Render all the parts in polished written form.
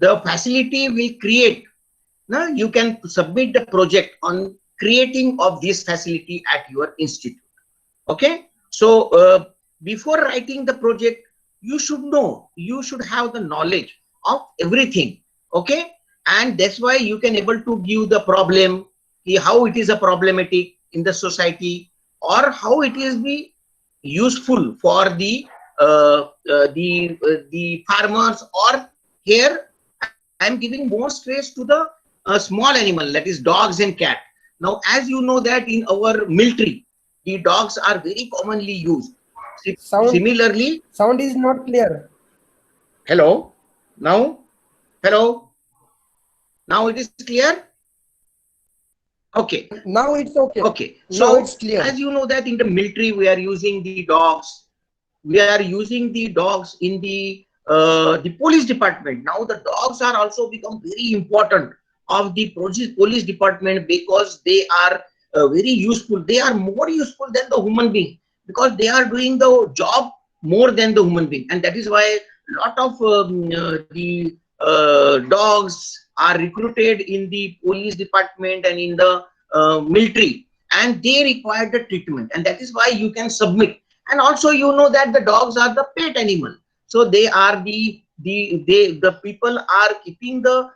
the facility will create. Now you can submit the project on creating of this facility at your institute. Okay, so before writing the project, you should know, you should have the knowledge of everything. Okay, and that's why you can able to give the problem, how it is a problematic in the society, or how it is be useful for the farmers. Or here I am giving more stress to the small animal, that is dogs and cat. Now as you know that in our military, the dogs are very commonly used. Sound Similarly, sound is not clear. hello, now, hello, now it is clear. Okay, Now it's okay. okay. Now it's So clear. as you know that in the military we are using the dogs. We are using the dogs in the police department. Now the dogs are also become very important of the police department, because they are very useful. They are more useful than the human being, because they are doing the job more than the human being, and that is why lot of the dogs are recruited in the police department and in the military, and they require the treatment, and that is why you can submit. And also you know that the dogs are the pet animal, so they are the people are keeping the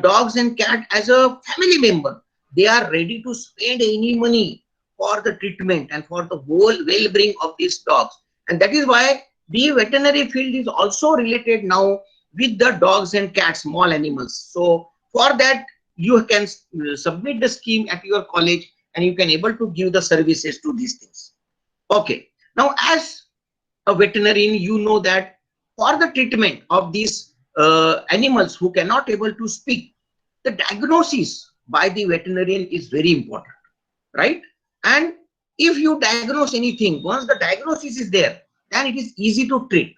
dogs and cat as a family member. They are ready to spend any money for the treatment and for the whole well-being of these dogs, and that is why the veterinary field is also related now with the dogs and cats, small animals. So for that you can submit the scheme at your college, and you can able to give the services to these things. Okay, now as a veterinarian, you know that for the treatment of these animals who cannot able to speak, the diagnosis by the veterinarian is very important, right? And if you diagnose anything, once the diagnosis is there, then it is easy to treat,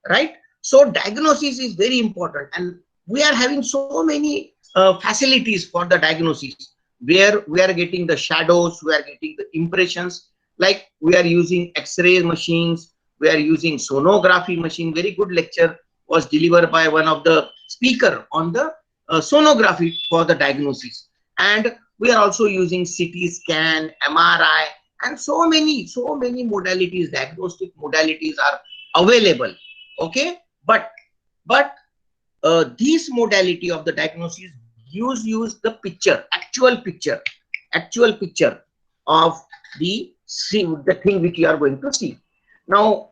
right? So diagnosis is very important, and we are having so many facilities for the diagnosis, where we are getting the shadows, we are getting the impressions, like we are using x-ray machines, we are using sonography machine. Very good lecture was delivered by one of the speaker on the sonography for the diagnosis. And we are also using CT scan, MRI, and so many modalities, diagnostic modalities are available. Okay, but this modality of the diagnosis use the picture, actual picture of the thing which you are going to see. Now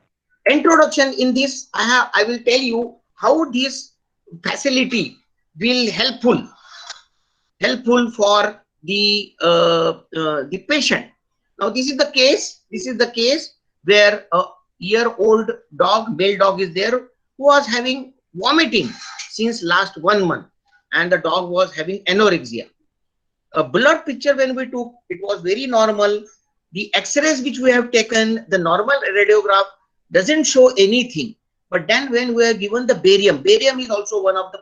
introduction in this, I will tell you how this facility will helpful for the patient. Now this is the case. This is the case where a year-old dog, male dog, is there, who was having vomiting since last 1 month, and the dog was having anorexia. A blood picture when we took, it was very normal. The X-rays which we have taken, the normal radiograph doesn't show anything. But then when we are given the barium, barium is also one of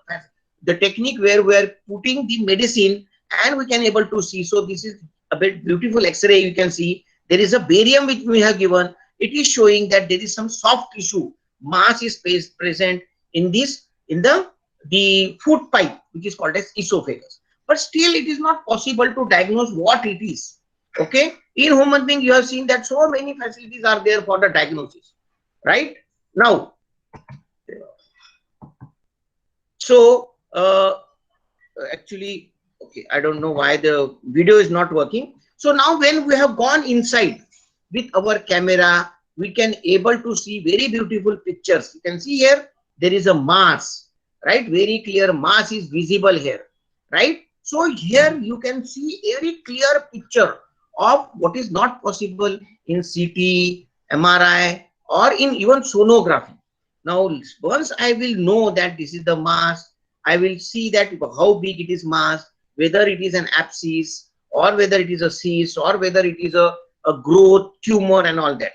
the technique where we are putting the medicine and we can able to see. So this is a bit beautiful X-ray. You can see there is a barium which we have given. It is showing that there is some soft tissue mass is present in the food pipe, which is called as esophagus. But still it is not possible to diagnose what it is. Okay, in human being you have seen that so many facilities are there for the diagnosis, right? Now so actually, okay, I don't know why the video is not working. So now when we have gone inside with our camera, we can able to see very beautiful pictures. You can see here there is a mass, right? Very clear mass is visible here, right? So here you can see a very clear picture of what is not possible in CT, MRI, or in even sonography. Now once I will know that this is the mass, I will see that how big it is mass, whether it is an abscess or whether it is a cyst or whether it is a growth, tumor, and all that.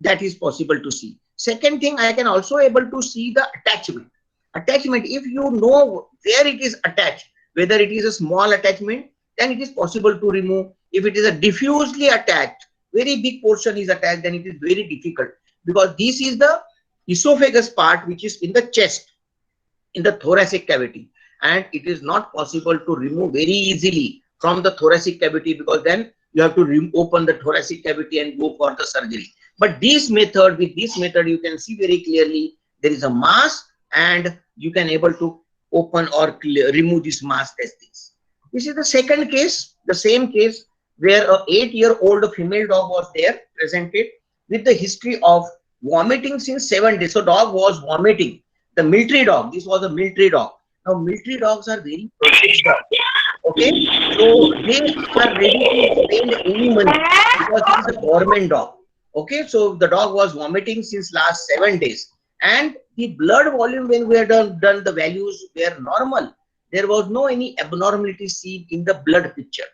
That is possible to see. Second thing, I can also able to see the attachment. Attachment, if you know where it is attached, whether it is a small attachment, then it is possible to remove. If it is a diffusely attached, very big portion is attached, then it is very difficult, because this is the esophagus part which is in the chest. in the thoracic cavity, and it is not possible to remove very easily from the thoracic cavity, because then you have to open the thoracic cavity and go for the surgery. But this method, with this method, you can see very clearly there is a mass, and you can able to open or remove this mass testes. This is the second case, the same case where a 8-year-old female dog was there presented with the history of vomiting since 7 days. So dog was vomiting. The military dog, this was a military dog. Now military dogs are very protected dogs. Okay, so they are ready to spend any money because it is a government dog. Okay, so the dog was vomiting since last 7 days, and the blood volume, when we had done the values were normal. There was no any abnormality seen in the blood picture.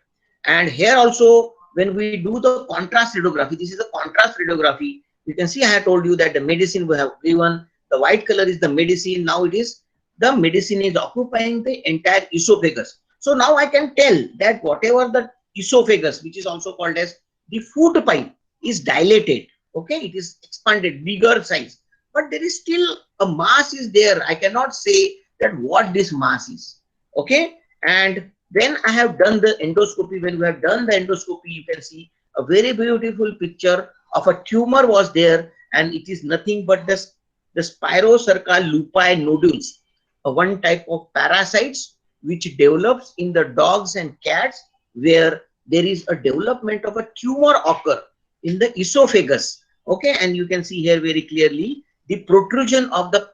And here also, when we do the contrast radiography, this is a contrast radiography. You can see I have told you that the medicine we have given, the white color is the medicine. Now it is the medicine is occupying the entire esophagus. So now I can tell that whatever the esophagus, which is also called as the food pipe, is dilated. Okay, it is expanded, bigger size, but there is still a mass is there. I cannot say that what this mass is. Okay, and then I have done the endoscopy. When we have done the endoscopy, you can see a very beautiful picture of a tumor was there, and it is nothing but the Spirocerca lupi nodules, one type of parasites which develops in the dogs and cats, where there is a development of a tumor occur in the esophagus. Okay, and you can see here very clearly the protrusion of the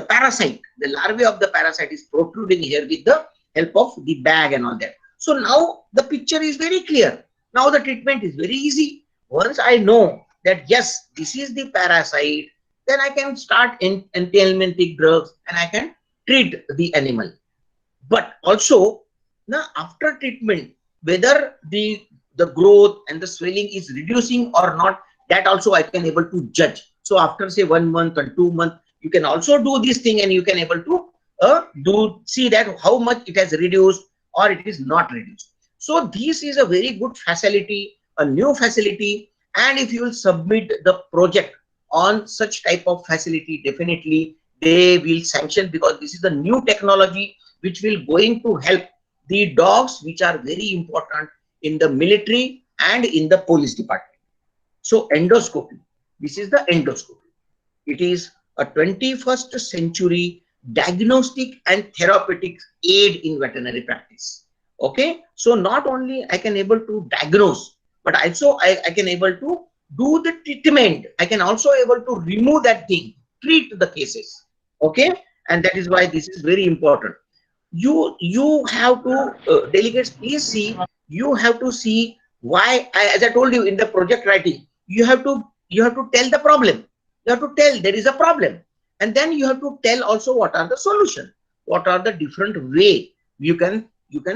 parasite, the larvae of the parasite is protruding here with the help of the bag and all that. So now the picture is very clear. Now the treatment is very easy. Once I know that yes, this is the parasite, then I can start anti-helminthic drugs and I can treat the animal. But also, now after treatment, whether the growth and the swelling is reducing or not, that also I can able to judge. So after say 1 month or 2 months, you can also do this thing, and you can able to see that how much it has reduced or it is not reduced. So this is a very good facility, a new facility, and if you will submit the project on such type of facility, definitely they will sanction, because this is a new technology which will going to help the dogs, which are very important in the military and in the police department. So endoscopy, this is the endoscopy. It is a 21st century diagnostic and therapeutic aid in veterinary practice. Okay, so not only I can able to diagnose, but also I can able to do the treatment. I can also able to remove that thing, treat the cases. Okay, and that is why this is very important. You have to delegates, please see, you have to see why, as I told you in the project writing, you have to tell the problem. You have to tell there is a problem, and then you have to tell also what are the solution, what are the different way you can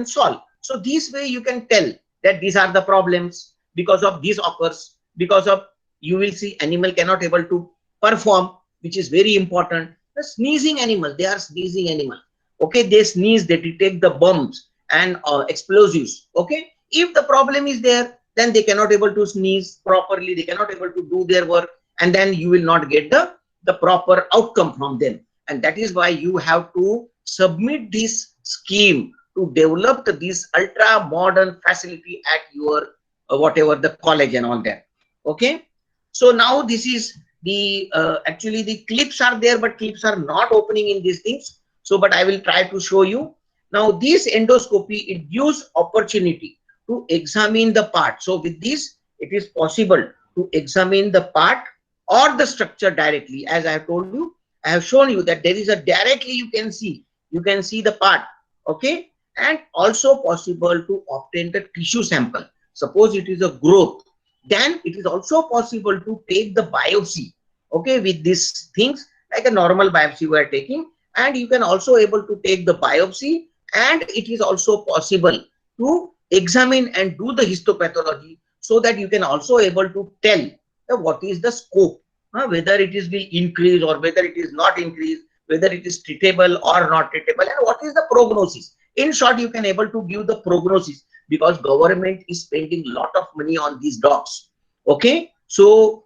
solve. So this way you can tell that these are the problems, because of this occurs, because of, you will see animal cannot able to perform, which is very important. The sneezing animal, they are sneezing animal. Okay, they sneeze, they detect the bombs and explosives. Okay, if the problem is there, then they cannot able to sneeze properly, they cannot able to do their work, and then you will not get the proper outcome from them. And that is why you have to submit this scheme to develop this ultra modern facility at your whatever the college and all that. Okay, so now this is the actually the clips are there, but clips are not opening in these things. So but I will try to show you. Now this endoscopy, it gives opportunity to examine the part. So with this, it is possible to examine the part or the structure directly. As I have told you, I have shown you that there is a directly you can see the part. Okay, and also possible to obtain the tissue sample. Suppose it is a growth, then it is also possible to take the biopsy. Okay, with these things like a normal biopsy we are taking, and you can also able to take the biopsy, and it is also possible to examine and do the histopathology, so that you can also able to tell what is the scope, whether it is will increase or whether it is not increase, whether it is treatable or not treatable, and what is the prognosis. In short, you can able to give the prognosis, because government is spending a lot of money on these dogs. Okay, so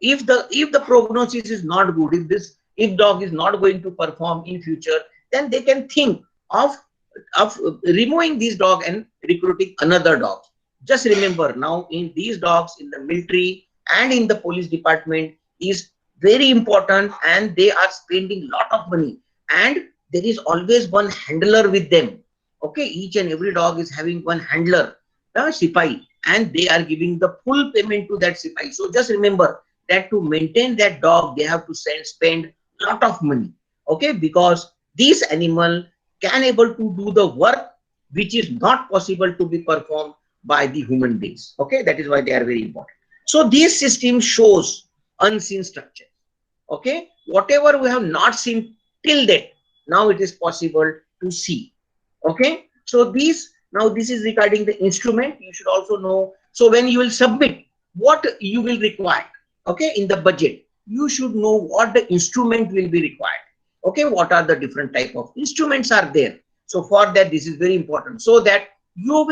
if the prognosis is not good, if dog is not going to perform in future, then they can think of removing this dog and recruiting another dog. Just remember, now in these dogs in the military and in the police department is very important, and they are spending lot of money, and there is always one handler with them. Okay, each and every dog is having one handler, the sipai, and they are giving the full payment to that sipai. So just remember that to maintain that dog, they have to spend lot of money. Okay, because this animal can able to do the work which is not possible to be performed by the human beings. Okay, that is why they are very important. So this system shows unseen structure. Okay, whatever we have not seen till that, now it is possible to see. Okay, so this, now this is regarding the instrument. You should also know, so when you will submit what you will require, okay, in the budget, you should know what the instrument will be required. Okay, what are the different type of instruments are there. So for that, this is very important, so that you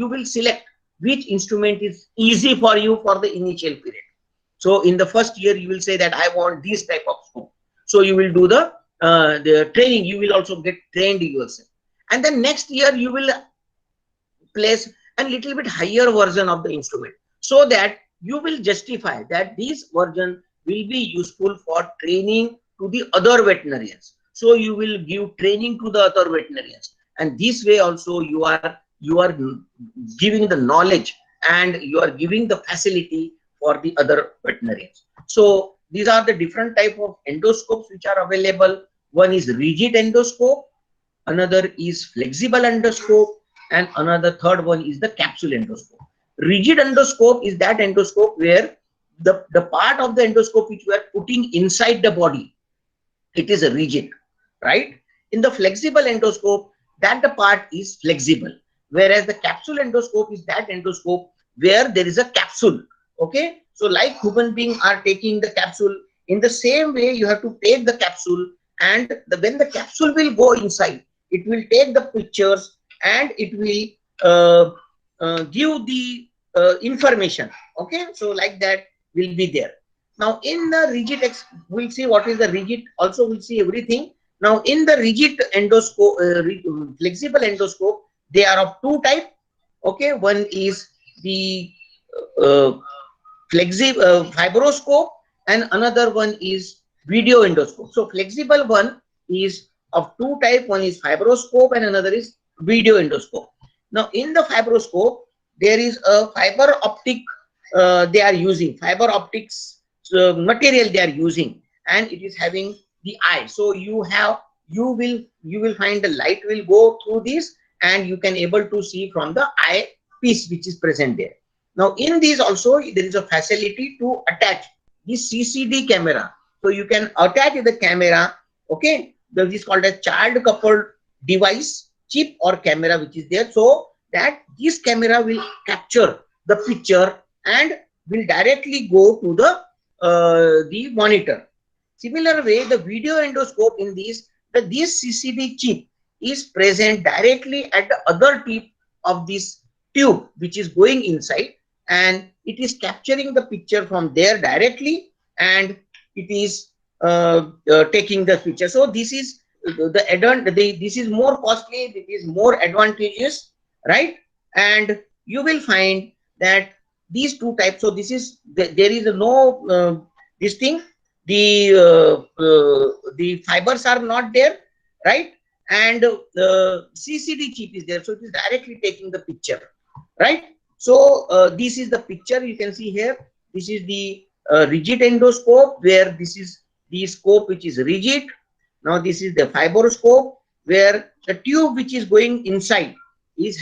will select which instrument is easy for you for the initial period. So in the first year, you will say that I want this type of scope. So you will do the training. You will also get trained yourself, and then next year you will place a little bit higher version of the instrument, so that you will justify that this version will be useful for training to the other veterinarians. So you will give training to the other veterinarians, and this way also you are giving the knowledge and you are giving the facility for the other veterinarians. So these are the different type of endoscopes which are available. One is rigid endoscope, another is flexible endoscope, and another third one is the capsule endoscope. Rigid endoscope is that endoscope where the part of the endoscope which we are putting inside the body, it is a rigid, right? In the flexible endoscope, that the part is flexible, whereas the capsule endoscope is that endoscope where there is a capsule. Okay, so like human beings are taking the capsule, in the same way you have to take the capsule, and when the capsule will go inside, it will take the pictures and it will give the information. Okay, so like that will be there. Now in the rigid, we'll see what is the rigid, also we'll see everything. Now in the rigid endoscope, flexible endoscope, they are of two types. Okay, one is the fibroscope, and another one is video endoscope. So flexible one is of two types, one is fibroscope and another is video endoscope. Now in the fibroscope, there is a fiber optic, they are using fiber optics material they are using, and it is having the eye. So you will find the light will go through this, and you can able to see from the eye piece which is present there. Now in these also there is a facility to attach this CCD camera. So you can attach the camera. Okay, this is called a child coupled device, chip or camera which is there, so that this camera will capture the picture and will directly go to the monitor. Similar way, the video endoscope in this CCD chip is present directly at the other tip of this tube which is going inside, and it is capturing the picture from there directly, and it is taking the picture. So this is this is more costly, it is more advantageous, right? And you will find that these two types, so this is there is no this thing, the fibers are not there, right? And the CCD chip is there, so it is directly taking the picture, right? So this is the picture you can see here. This is the rigid endoscope, where this is the scope which is rigid. Now this is the fibroscope, where the tube which is going inside is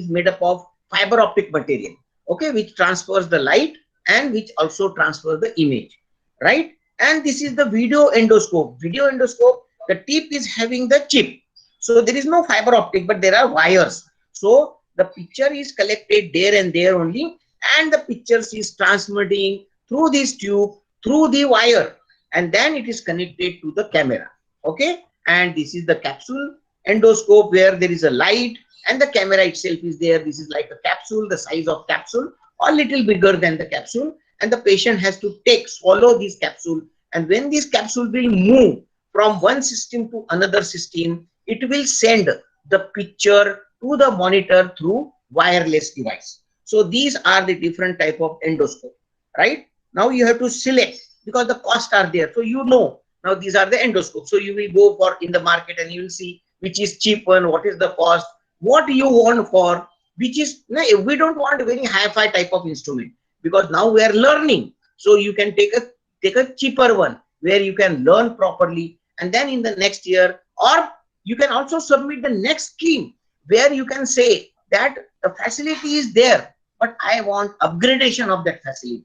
made up of fiber optic material, okay, which transfers the light and which also transfers the image, right? And this is the video endoscope. Video endoscope, the tip is having the chip, so there is no fiber optic, but there are wires. So the picture is collected there and there only, and the pictures is transmitting through this tube, through the wire, and then it is connected to the camera. Okay, and this is the capsule endoscope, where there is a light and the camera itself is there. This is like a capsule, the size of capsule, or little bigger than the capsule, and the patient has to swallow this capsule, and when this capsule will move from one system to another system, it will send the picture to the monitor through wireless device. So these are the different type of endoscope, right? Now you have to select, because the costs are there. So you know, now these are the endoscopes. So you will go for in the market and you will see which is cheap one, what is the cost, what you want for, which is, no, we don't want a very hi-fi type of instrument, because now we are learning. So you can take a cheaper one where you can learn properly, and then in the next year, or you can also submit the next scheme where you can say that the facility is there, but I want upgradation of that facility.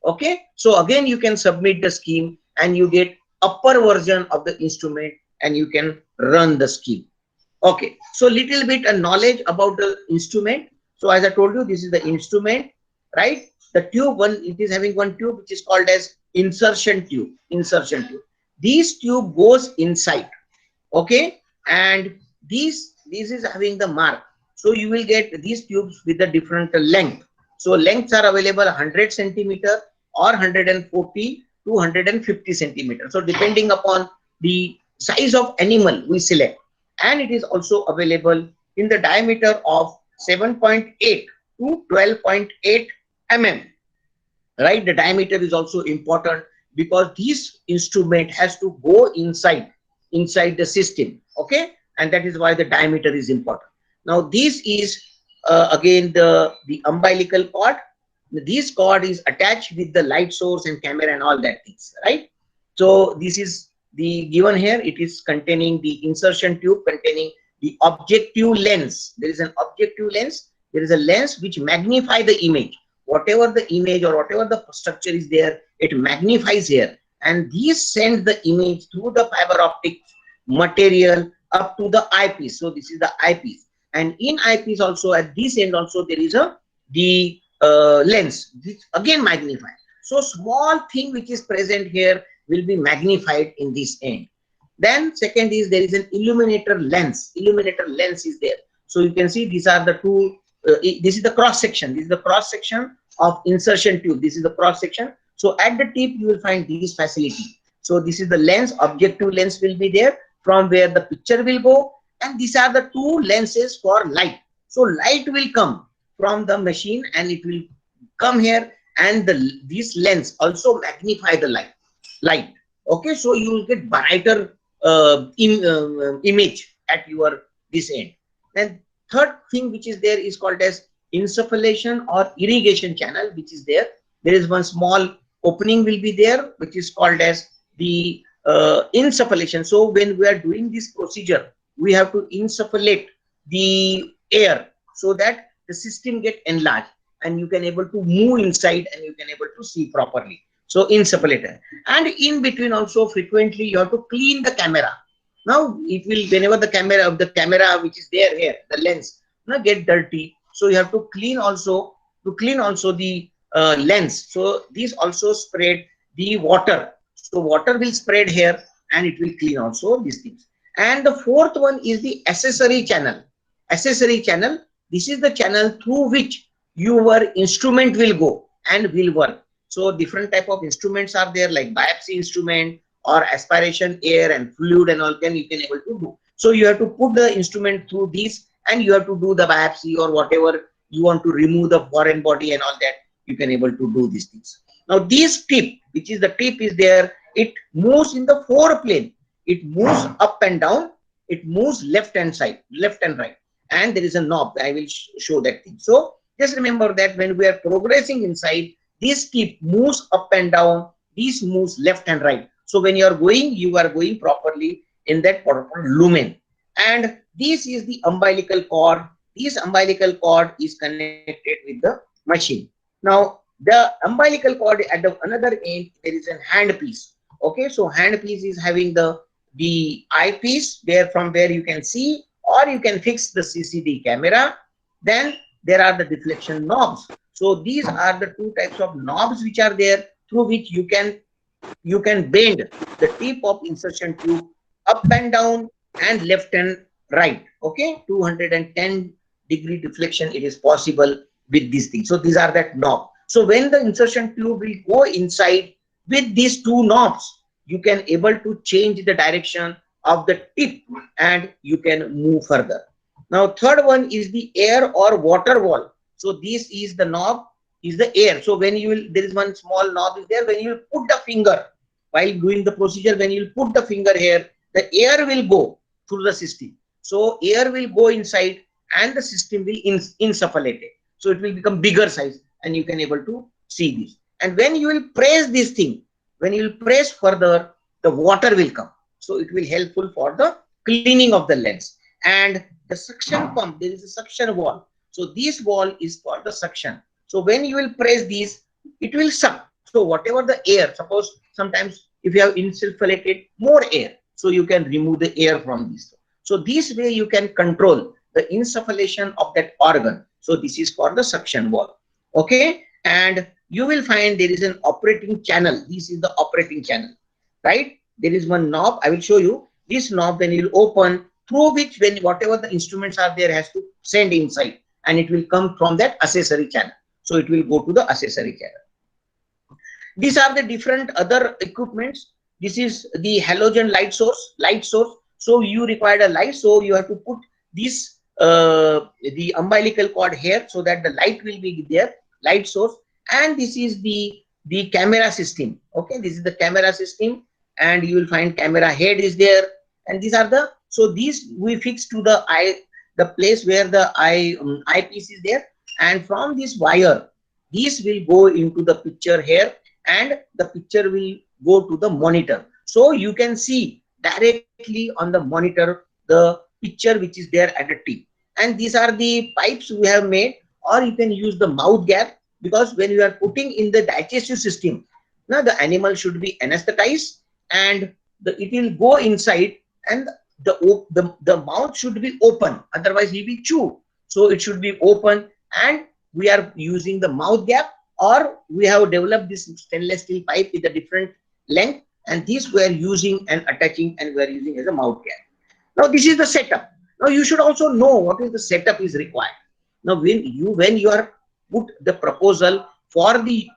Okay, so again you can submit the scheme and you get upper version of the instrument and you can run the scheme. Okay, so little bit a knowledge about the instrument. So as I told you, this is the instrument, right? The tube one, it is having one tube which is called as insertion tube. Insertion tube. This tube goes inside. Okay, and this is having the mark. So you will get these tubes with a different length. So lengths are available 100 centimeter or 140 to 150 centimeter. So depending upon the size of animal we select, and it is also available in the diameter of 7.8 to 12.8 mm. Right, the diameter is also important because this instrument has to go inside the system. Okay, and that is why the diameter is important. Now this is again the umbilical cord. This cord is attached with the light source and camera and all that things, right? So this is the given here. It is containing the insertion tube containing the objective lens. There is an objective lens. There is a lens which magnify the image. Whatever the image or whatever the structure is there, it magnifies here, and these send the image through the fiber optic material up to the eyepiece. So this is the eyepiece, and in eyepiece also at this end also there is the lens, which again magnified. So small thing which is present here will be magnified in this end. Then second is there is an illuminator lens. Illuminator lens is there. So you can see these are the two. This is the cross section. This is the cross section of insertion tube. This is the cross section. So at the tip you will find these facility. So this is the lens. Objective lens will be there from where the picture will go, and these are the two lenses for light. So light will come from the machine and it will come here, and this lens also magnify the light. Okay, so you will get brighter image at your this end. And third thing which is there is called as insufflation or irrigation channel, which is there. There is one small opening will be there, which is called as the insufflation. So when we are doing this procedure, we have to insufflate the air so that the system get enlarged and you can able to move inside and you can able to see properly. So insufflator, and in between also frequently you have to clean the camera. Now it will, whenever the camera which is there here, the lens now get dirty, so you have to clean also the lens. So this also spread the water. So water will spread here and it will clean also these things. And the fourth one is the accessory channel. Accessory channel. This is the channel through which your instrument will go and will work. So different type of instruments are there, like biopsy instrument or aspiration air and fluid and all you can able to do. So you have to put the instrument through these and you have to do the biopsy or whatever you want to remove the foreign body and all that, you can able to do these things. Now this tip, which is the tip is there, it moves in the four plane. It moves up and down, it moves left and side, left and right, and there is a knob. I will show that thing. So just remember that when we are progressing inside, this tip moves up and down, this moves left and right. So when you are going properly in that proper lumen. And this is the umbilical cord. This umbilical cord is connected with the machine. Now the umbilical cord at the another end, there is a handpiece. Okay, so handpiece is having the eyepiece there from where you can see, or you can fix the CCD camera. Then there are the deflection knobs. So these are the two types of knobs which are there through which you can bend the tip of insertion tube up and down and left and right. Okay, 210-degree deflection it is possible with these things. So these are that knob. So when the insertion tube will go inside with these two knobs, you can able to change the direction of the tip and you can move further. Now third one is the air or water valve. So this is the knob, is the air. So when you will, there is one small knob is there. When you will put the finger while doing the procedure, when you will put the finger here, the air will go through the system. So air will go inside and the system will insufflate it. So it will become bigger size and you can able to see this. And when you will press this thing, when you will press further, the water will come. So it will helpful for the cleaning of the lens. And the suction pump, there is a suction wall. So this wall is for the suction. So when you will press this, it will suck. So whatever the air, suppose sometimes if you have insufflated more air, so you can remove the air from this. So this way you can control the insufflation of that organ. So this is for the suction valve. Okay. And you will find there is an operating channel. This is the operating channel, right? There is one knob. I will show you this knob. When you open, through which when whatever the instruments are there has to send inside and it will come from that accessory channel. So it will go to the accessory channel. These are the different other equipments. This is the halogen light source. So you require a light. So you have to put this the umbilical cord here so that the light will be there, light source. And this is the camera system. Okay, this is the camera system, and you will find camera head is there. And these are the, so these we fix to the eye, the place where the eyepiece is there. And from this wire, this will go into the picture here, and the picture will go to the monitor. So you can see directly on the monitor the picture which is there at the tip. And these are the pipes we have made, or you can use the mouth gap, because when you are putting in the digestive system, now the animal should be anesthetized and it will go inside, and the mouth should be open, otherwise he will chew. So it should be open, and we are using the mouth gap, or we have developed this stainless steel pipe with a different length, and this we are using and attaching, and we are using as a mouth gap. Now this is the setup. Now you should also know what is the setup is required. Now when you are put the proposal for the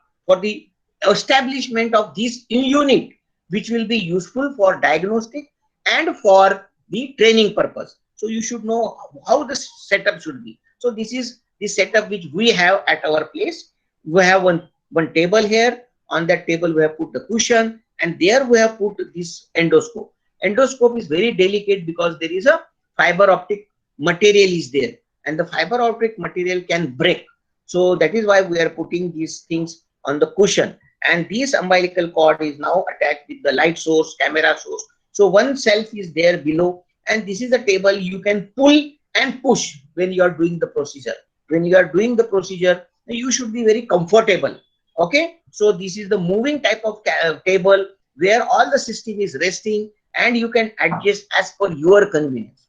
establishment of this unit, which will be useful for diagnostic and for the training purpose. So you should know how the setup should be. So this is the setup which we have at our place. We have one table here. On that table we have put the cushion, and there we have put this endoscope. Endoscope is very delicate because there is a fiber optic material is there, and the fiber optic material can break. So that is why we are putting these things on the cushion. And this umbilical cord is now attached with the light source, camera source. So one shelf is there below, and this is a table you can pull and push when you are doing the procedure. When you are doing the procedure, you should be very comfortable. Okay, so this is the moving type of table where all the system is resting, and you can adjust as per your convenience.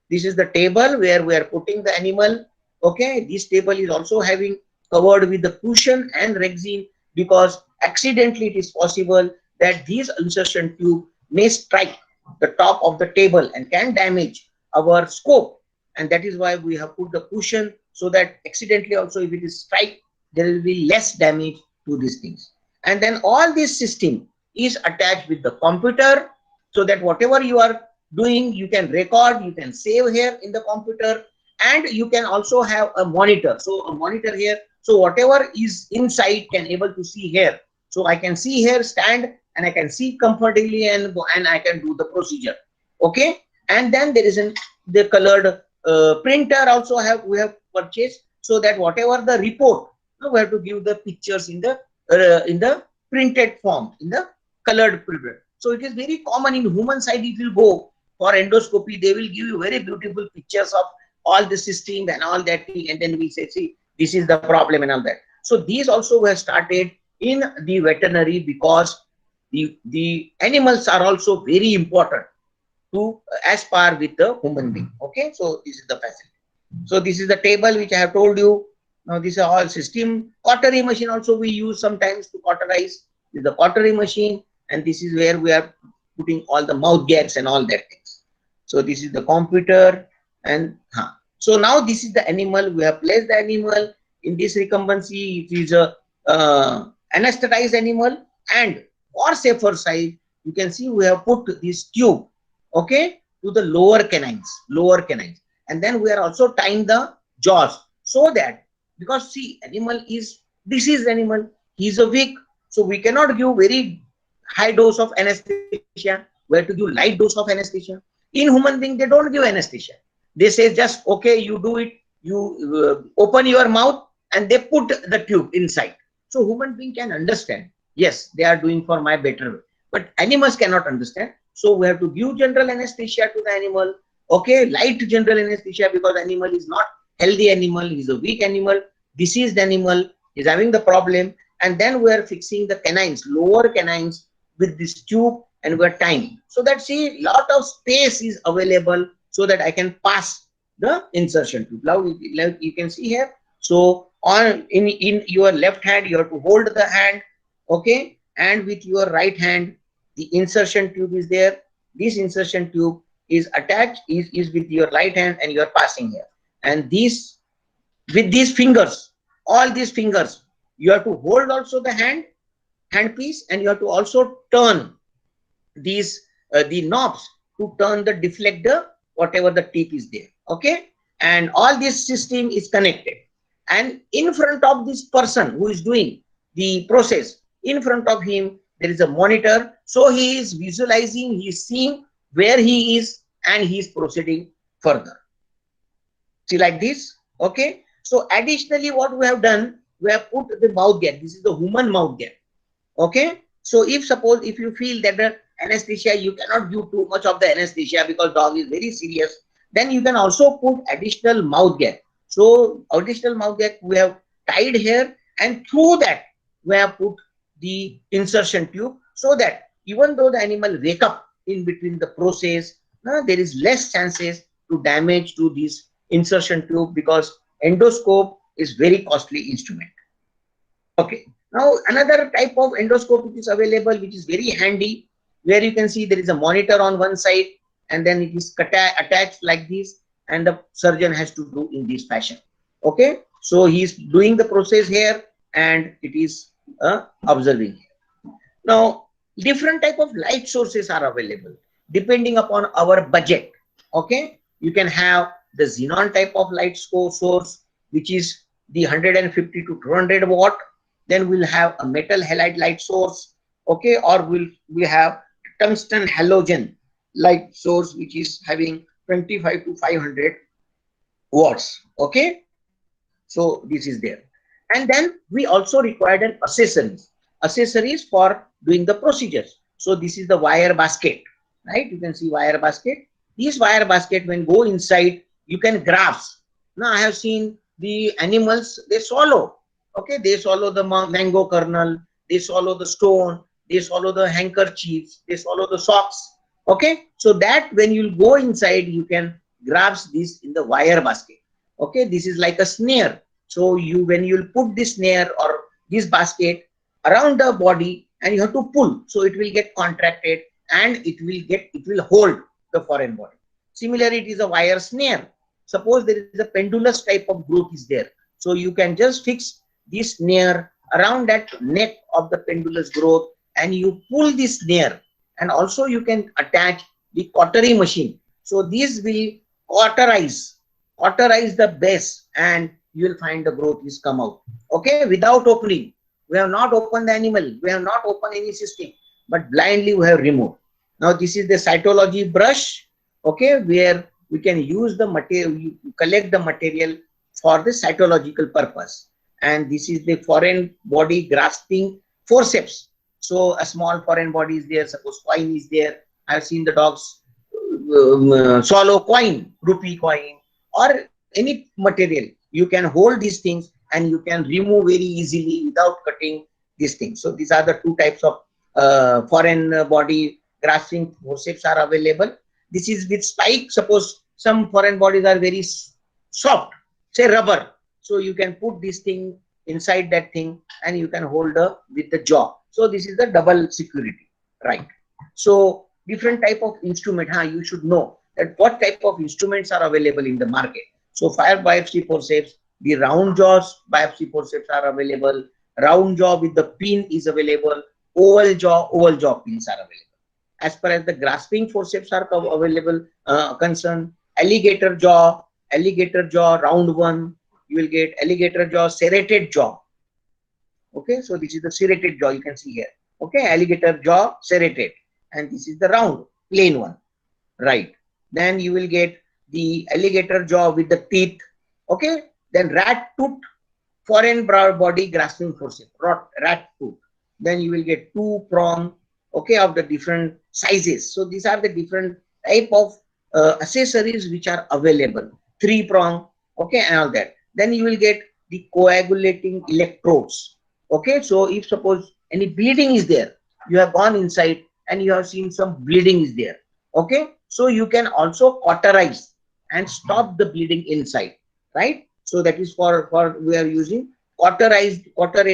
This is the table where we are putting the animal. Okay, this table is also having covered with the cushion and resin, because accidentally it is possible that these insertion tube may strike the top of the table and can damage our scope. And that is why we have put the cushion, so that accidentally also if it is strike, there will be less damage to these things. And then all this system is attached with the computer, so that whatever you are doing, you can record, you can save here in the computer, and you can also have a monitor. So a monitor here, so whatever is inside can able to see here. So I can see here, stand, and I can see comfortably, and I can do the procedure. Okay, and then there is the colored printer also we have purchased, so that whatever the report, we have to give the pictures in the printed form, in the colored printer. So it is very common in human side. It will go for endoscopy, they will give you very beautiful pictures of all the system and all that thing, and then we say, see, this is the problem and all that. So these also were started in the veterinary, because the animals are also very important to as par with the human being. Okay, so this is the facility. So this is the table which I have told you. Now this is all system. Cautery machine also we use sometimes to cauterize. This is the cautery machine, and this is where we are putting all the mouth gaps and all that things. So this is the computer, and so now this is the animal. We have placed the animal in this recumbency. It is a anesthetized animal, and for safer side, you can see we have put this tube, okay, to the lower canines, and then we are also tying the jaws, so that, because see, animal is diseased animal, he is a weak, so we cannot give very high dose of anesthesia. We have to give light dose of anesthesia. In human being, they don't give anesthesia. They say just okay, you do it, you open your mouth and they put the tube inside. So human being can understand, yes, they are doing for my better, but animals cannot understand. So we have to give general anesthesia to the animal, okay, light general anesthesia, because animal is not healthy animal, he is a weak animal, diseased animal, is having the problem, and then we are fixing the canines, lower canines, with this tube, and we are tying, so that see lot of space is available, so that I can pass the insertion tube. Now you can see here. So on in your left hand, you have to hold the hand, okay, and with your right hand, the insertion tube is there. This insertion tube is attached, is with your right hand, and you are passing here. And these, with these fingers, all these fingers, you have to hold also the handpiece, and you have to also turn these the knobs to turn the deflector, whatever the tip is there, okay, and all this system is connected. And in front of this person who is doing the process, in front of him there is a monitor, so he is visualizing, he is seeing where he is, and he is proceeding further. See, like this, okay. So additionally, what we have done, we have put the mouth gap. This is the human mouth gap, okay. So if suppose if you feel that the anesthesia, you cannot give too much of the anesthesia because dog is very serious, then you can also put additional mouth gap. So additional mouth gap we have tied here, and through that we have put the insertion tube, so that even though the animal wake up in between the process, there is less chances to damage to this insertion tube, because endoscope is very costly instrument. Okay. Now another type of endoscope which is available, which is very handy, where you can see there is a monitor on one side, and then it is attached like this, and the surgeon has to do in this fashion. Okay. So he is doing the process here, and it is observing here. Now different type of light sources are available depending upon our budget. Okay. You can have the xenon type of light source, which is the 150 to 200 watt. Then we'll have a metal halide light source, okay, or we have tungsten halogen light source, which is having 25 to 500 watts, okay. So this is there. And then we also required an accessories for doing the procedures. So this is the wire basket, right? You can see wire basket. This wire basket, when go inside, you can grasp. Now I have seen the animals, they swallow. Okay, they swallow the mango kernel, they swallow the stone, they swallow the handkerchiefs, they swallow the socks. Okay, so that when you go inside, you can grasp this in the wire basket. Okay, this is like a snare. So you, when you put this snare or this basket around the body, and you have to pull, so it will get contracted, and it will hold the foreign body. Similarly, it is a wire snare. Suppose there is a pendulous type of growth is there, so you can just fix this snare around that neck of the pendulous growth, and you pull this snare, and also you can attach the cautery machine. So this will cauterize the base, and you will find the growth is come out, okay, without opening. We have not opened the animal, we have not opened any system, but blindly we have removed. Now this is the cytology brush, okay, where we can use the material, you collect the material for the cytological purpose. And this is the foreign body grasping forceps. So a small foreign body is there, suppose coin is there. I have seen the dogs swallow coin, rupee coin, or any material. You can hold these things, and you can remove very easily without cutting these things. So these are the two types of foreign body grasping forceps are available. This is with spike. Suppose some foreign bodies are very soft, say rubber. So you can put this thing inside that thing, and you can hold with the jaw. So this is the double security, right? So different type of instrument, you should know that what type of instruments are available in the market. So fire biopsy forceps, the round jaws biopsy forceps are available. Round jaw with the pin is available. Oval jaw pins are available. as far as the grasping forceps are available, concerned, alligator jaw, round one, you will get alligator jaw, serrated jaw. Okay, so this is the serrated jaw you can see here. Okay, alligator jaw, serrated, and this is the round, plain one, right? Then you will get the alligator jaw with the teeth. Okay, then rat tooth, foreign body grasping forceps, rat tooth. Then you will get two prong, okay, of the different sizes. So these are the different type of accessories which are available. Three prong, okay, and all that. Then you will get the coagulating electrodes. Okay, so if suppose any bleeding is there, you have gone inside and you have seen some bleeding is there. Okay, so you can also cauterize and stop the bleeding inside, right? So that is for we are using coagulating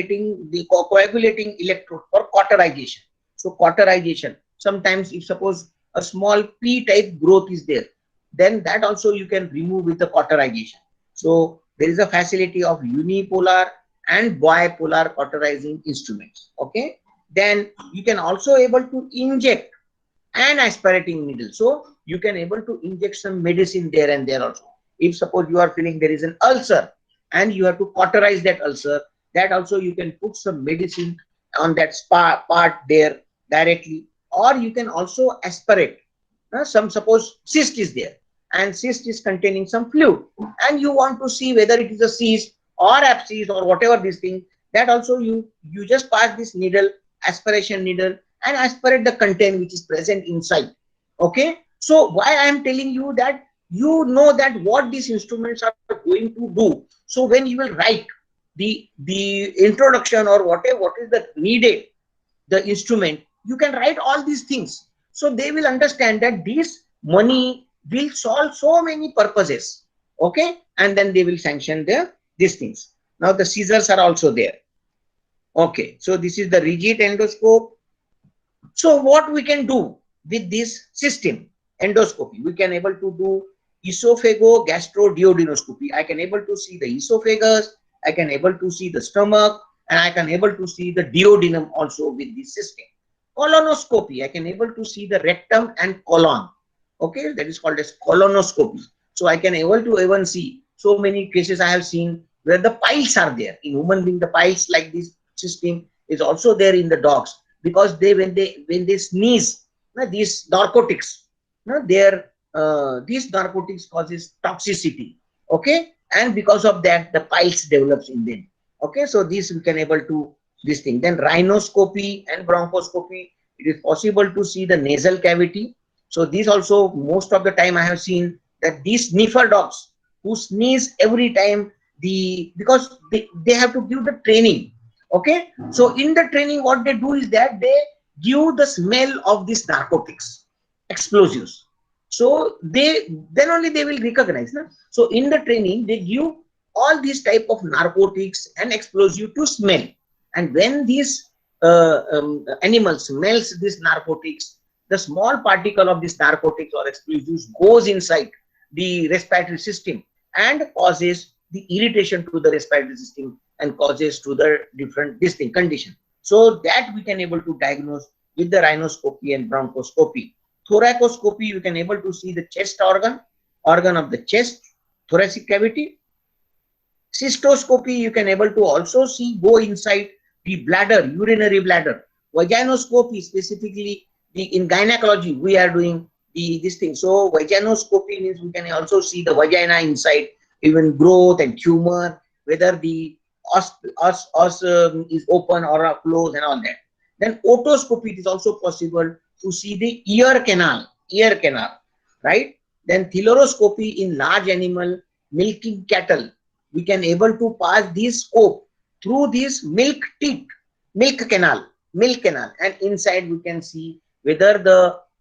electrode for cauterization. So cauterization, sometimes if suppose a small P type growth is there, then that also you can remove with the cauterization. So there is a facility of unipolar and bipolar cauterizing instruments. Okay, then you can also able to inject an aspirating needle, so you can able to inject some medicine there and there also. If suppose you are feeling there is an ulcer and you have to cauterize that ulcer, that also you can put some medicine on that part there directly, or you can also aspirate. Some suppose cyst is there and cyst is containing some fluid and you want to see whether it is a cyst or abscess or whatever this thing, that also you just pass this needle, aspiration needle, and aspirate the content which is present inside. Okay, so why I am telling you that, you know that what these instruments are going to do. So when you will write the introduction or whatever, what is the needed, the instrument, you can write all these things, so they will understand that this money will solve so many purposes. Okay, and then they will sanction these things. Now the scissors are also there. Okay, so this is the rigid endoscope. So what we can do with this system, endoscopy, we can able to do esophago-gastroduodenoscopy. I can able to see the esophagus, I can able to see the stomach, and I can able to see the duodenum also with this system. Colonoscopy, I can able to see the rectum and colon. Okay, that is called as colonoscopy. So I can able to even see so many cases I have seen where the piles are there. In human being, the piles like this system is also there in the dogs, because when they sneeze, these narcotics, these narcotics causes toxicity. Okay, and because of that the piles develops in them. Okay, so this we can able to this thing. Then rhinoscopy and bronchoscopy, it is possible to see the nasal cavity. So these also most of the time I have seen that these sniffer dogs who sneeze every time, because they have to give the training. Okay, so in the training what they do is that they give the smell of these narcotics, explosives, so then only they will recognize. So in the training they give all these type of narcotics and explosive to smell, and when these animal smells these narcotics, the small particle of this narcotics or explosives goes inside the respiratory system and causes the irritation to the respiratory system and causes to the different distinct condition. So that we can able to diagnose with the rhinoscopy and bronchoscopy. Thoracoscopy, you can able to see the chest organ of the chest, thoracic cavity. Cystoscopy, you can able to also see go inside the bladder, urinary bladder. Vaginoscopy, specifically in gynecology we are doing this thing. So vaginoscopy means we can also see the vagina inside, even growth and tumor, whether the os is open or closed and all that. Then otoscopy, it is also possible to see the ear canal, right? Then thiloroscopy in large animal, milking cattle, we can able to pass this scope through this milk teat, milk canal, and inside we can see whether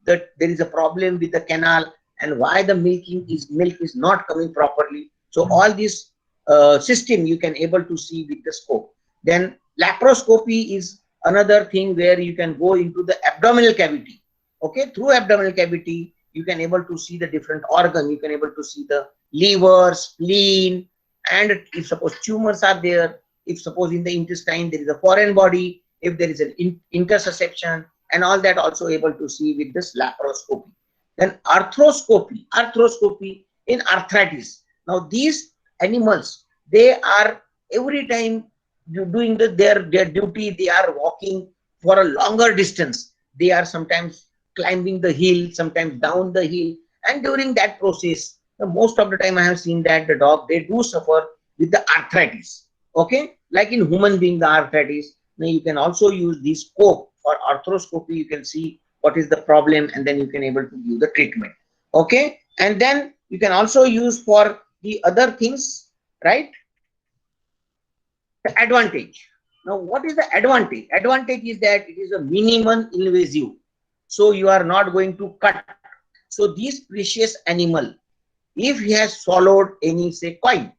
there is a problem with the canal and why the milk is not coming properly. So all this system you can able to see with the scope. Then laparoscopy is another thing where you can go into the abdominal cavity. Okay, through abdominal cavity you can able to see the different organ. You can able to see the liver, spleen, and if suppose tumors are there, if suppose in the intestine there is a foreign body, if there is an intersusception, and all that also able to see with this laparoscopy. Then arthroscopy in arthritis. Now these animals, they are every time doing their duty, they are walking for a longer distance. They are sometimes climbing the hill, sometimes down the hill, and during that process, most of the time I have seen that the dog, they do suffer with the arthritis. Okay, like in human being, the arthritis. Now you can also use this scope for arthroscopy. You can see what is the problem, and then you can able to give the treatment. Okay, and then you can also use for the other things, right? The advantage. Now, what is the advantage? Advantage is that it is a minimum invasive. So you are not going to cut. So this precious animal, if he has swallowed any, say, coin,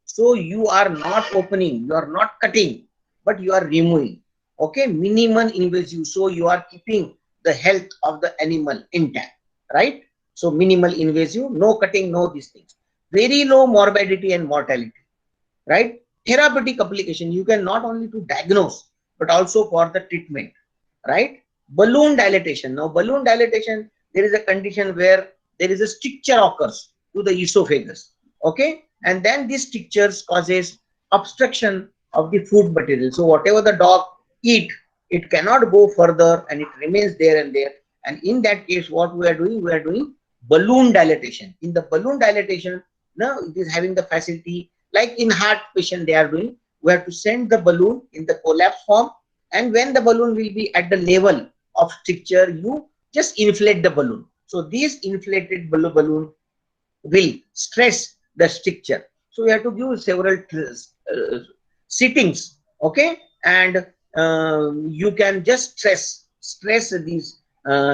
so you are not opening, you are not cutting, but you are removing. Okay, minimum invasive. So you are keeping the health of the animal intact, right? So minimal invasive, no cutting, no these things. Very low morbidity and mortality, right? Therapeutic application, you can not only to diagnose, but also for the treatment, right? Balloon dilatation. Now, balloon dilatation, there is a condition where there is a stricture occurs to the esophagus, okay? And then this strictures causes obstruction of the food material. So whatever the dog eat, it cannot go further and it remains there and there. And in that case, what we are doing? We are doing balloon dilatation. In the balloon dilatation, now it is having the facility, like in heart patient they are doing, we have to send the balloon in the collapse form, and when the balloon will be at the level of stricture, you just inflate the balloon. So this inflated balloon will stress the stricture. So we have to give several sittings, okay, and you can just stress these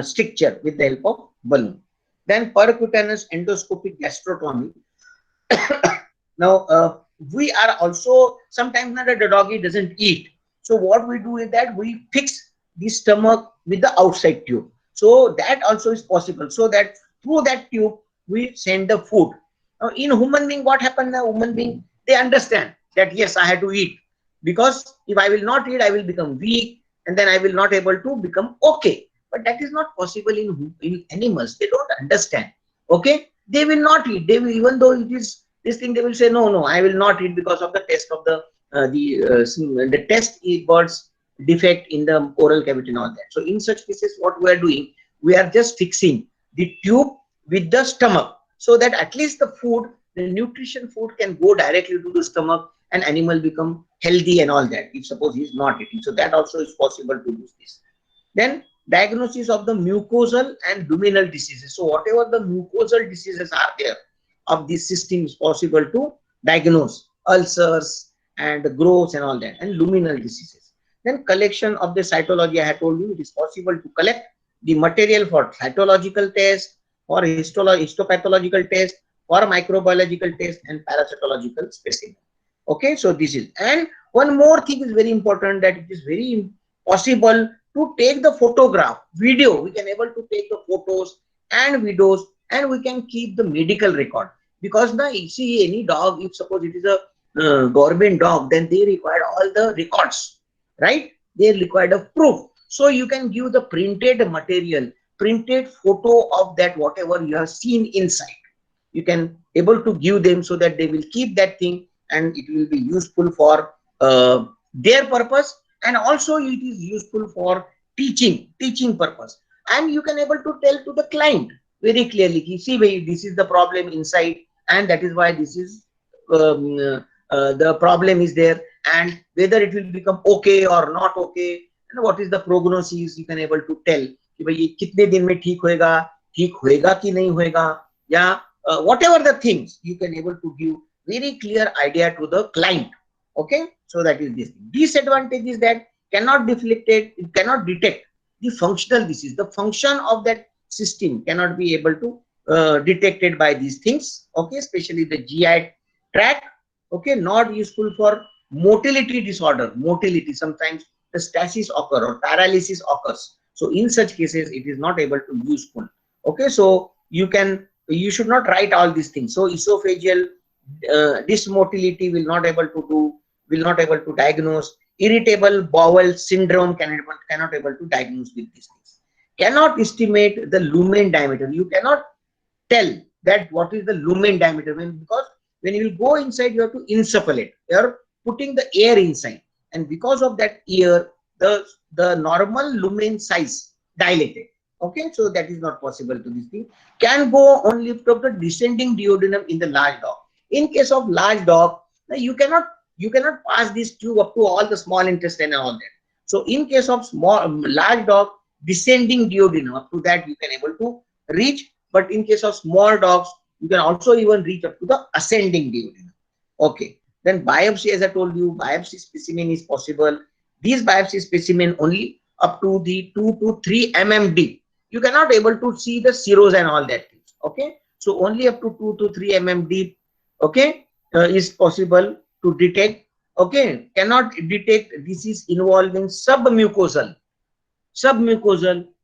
stricture with the help of balloon. Then percutaneous endoscopic gastrotomy. Now we are also sometimes not that the doggy doesn't eat. So what we do is that we fix the stomach with the outside tube. So that also is possible. So that through that tube we send the food. Now in human being, what happened now? Human being, they understand that yes, I have to eat, because if I will not eat, I will become weak, and then I will not able to become okay. But that is not possible in animals. They don't understand. Okay, they will not eat. They will, even though it is this thing, they will say no, I will not eat because of the test of the test buds defect in the oral cavity and all that. So in such cases, what we are doing, we are just fixing the tube with the stomach, so that at least the food, the nutrition food, can go directly to the stomach and animal become healthy and all that, if suppose he is not eating. So that also is possible to do this. Then diagnosis of the mucosal and luminal diseases. So whatever the mucosal diseases are there of this system is possible to diagnose, ulcers and growths and all that, and luminal diseases. Then collection of the cytology, I have told you, it is possible to collect the material for cytological test, for histopathological test, for microbiological test, and parasitological specimen. Okay, so this is, and one more thing is very important, that it is very possible to take the photograph, video. We can able to take the photos and videos, and we can keep the medical record. Because now you see any dog, if suppose it is a government dog, then they require all the records, right? They require a proof. So you can give the printed material, printed photo of that whatever you have seen inside. You can able to give them, so that they will keep that thing, and it will be useful for their purpose, and also it is useful for teaching purpose. And you can able to tell to the client very clearly, see, this is the problem inside, and that is why this is the problem is there, and whether it will become okay or not okay, and what is the prognosis, you can able to tell कि भाई ये कितने दिन में ठीक होएगा कि नहीं होएगा, या whatever the things, you can able to give very clear idea to the client. Okay, so that is this. Disadvantage is that cannot it cannot detect the functional disease. The function of that system cannot be able to detected by these things. Okay, especially the GI tract. Okay, not useful for motility disorder. Motility, sometimes the stasis occur or paralysis occurs. So in such cases, it is not able to useful. Okay, so you should not write all these things. So esophageal dysmotility will not able to diagnose. Irritable bowel syndrome cannot able to diagnose with these things. cannot estimate the lumen diameter. You cannot tell that what is the lumen diameter, because when you will go inside, you have to insufflate. You're putting the air inside, and because of that air, the normal lumen size dilated. Okay, so that is not possible to this thing. Can go only up to the descending duodenum in the large dog. In case of large dog, you cannot pass this tube up to all the small intestine and all that. So in case of large dog, descending duodenum, up to that you can able to reach. But in case of small dogs, you can also even reach up to the ascending duodenum. Okay. Then biopsy, as I told you, biopsy specimen is possible. These biopsy specimen only up to the 2 to 3 mm deep. You cannot able to see the cirrhosis and all that things. Okay. So only up to 2 to 3 mm deep. Okay. Is possible to detect. Okay. Cannot detect disease involving submucosal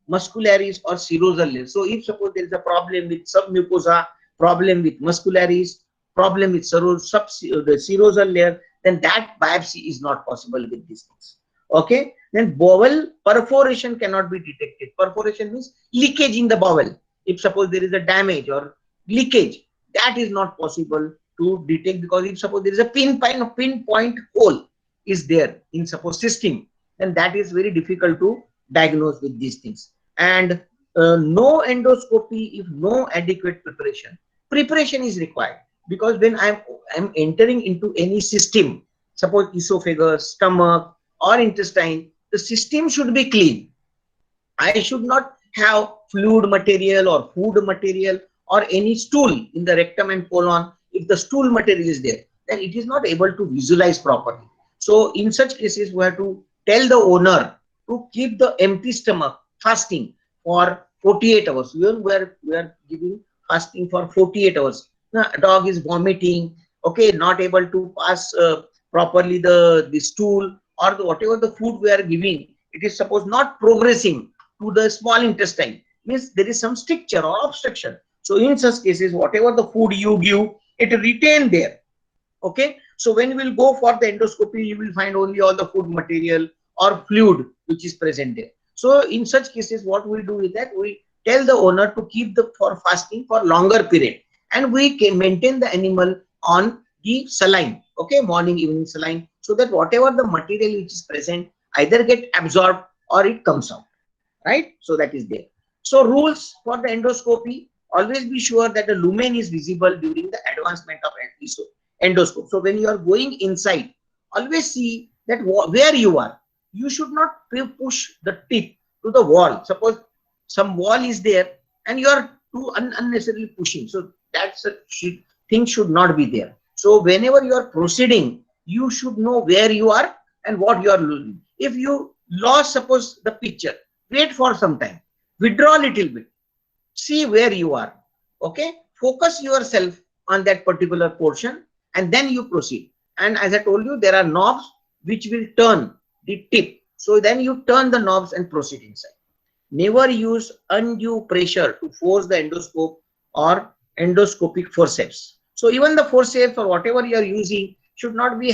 muscularis or serosal layer. So if suppose there is a problem with submucosa, problem with muscularis, problem with the serosal layer, then that biopsy is not possible with these things. Okay. Then bowel perforation cannot be detected. Perforation means leakage in the bowel. If suppose there is a damage or leakage, that is not possible to detect, because if suppose there is a pinpoint hole is there in suppose system, then that is very difficult to diagnose with these things. And no endoscopy if no adequate preparation. Preparation is required, because when I'm entering into any system, suppose esophagus, stomach or intestine, the system should be clean. I should not have fluid material or food material or any stool in the rectum and colon. If the stool material is there, then it is not able to visualize properly. So in such cases, we have to tell the owner to keep the empty stomach fasting for 48 hours. We are giving fasting for 48 hours. Now, dog is vomiting, okay, not able to pass properly the stool or whatever the food we are giving, it is suppose not progressing to the small intestine, means there is some stricture or obstruction. So in such cases, whatever the food you give, it retain there. Okay. So when you will go for the endoscopy, you will find only all the food material or fluid which is present there. So in such cases, what we do is that we tell the owner to keep the for fasting for longer period, and we can maintain the animal on the saline. Okay, morning, evening saline, so that whatever the material which is present either get absorbed or it comes out. Right. So that is there. So rules for the endoscopy: always be sure that the lumen is visible during the advancement of endoscope. So when you are going inside, always see that where you are. You should not push the tip to the wall. Suppose some wall is there and you are too unnecessarily pushing. So that's a thing should not be there. So whenever you are proceeding, you should know where you are and what you are losing. If you lost, suppose the picture, wait for some time, withdraw a little bit, see where you are. Okay, focus yourself on that particular portion and then you proceed. And as I told you, there are knobs which will turn the tip. So then you turn the knobs and proceed inside. Never use undue pressure to force the endoscope or endoscopic forceps. So even the forceps or whatever you are using should not be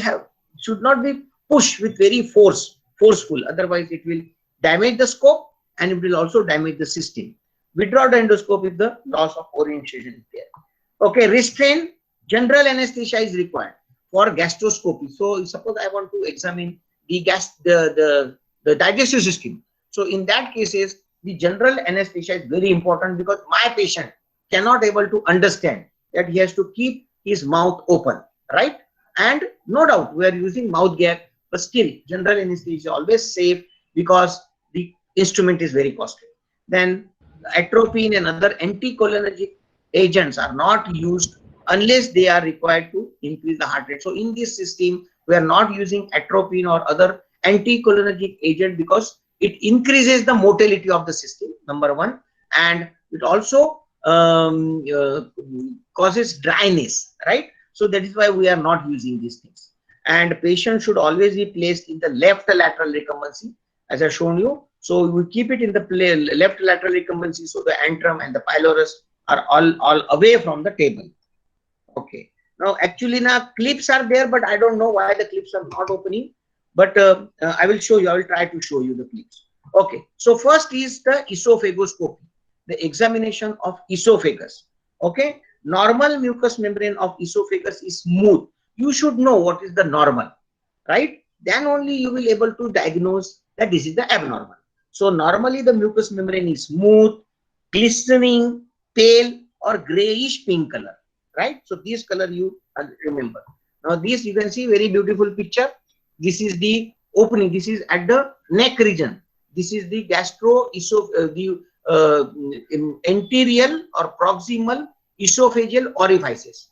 pushed with very forceful. Otherwise, it will damage the scope and it will also damage the system. Withdraw the endoscope if the loss of orientation is there. Okay, restraint. General anesthesia is required for gastroscopy. So suppose I want to examine the digestive system. So in that cases, the general anesthesia is very important, because my patient cannot able to understand that he has to keep his mouth open, right? And no doubt we are using mouth gag, but still general anesthesia is always safe because the instrument is very costly. Then atropine and other anticholinergic agents are not used unless they are required to increase the heart rate. So in this system, we are not using atropine or other anticholinergic agent because it increases the motility of the system, number one, and it also causes dryness, right? So that is why we are not using these things. And patient should always be placed in the left lateral recumbency, as I shown you. So we keep it in the left lateral recumbency, so the antrum and the pylorus are all away from the table. Okay. Now actually now clips are there, but I don't know why the clips are not opening. But I will show you. I will try to show you the clips. Okay, so first is the esophagoscopy, the examination of esophagus. Okay, normal mucous membrane of esophagus is smooth. You should know what is the normal, right? Then only you will able to diagnose that this is the abnormal. So normally the mucous membrane is smooth, glistening, pale or grayish pink color, right? So this color you remember. Now this you can see very beautiful picture. This is the opening. This is at the neck region. This is the anterior or proximal esophageal orifices.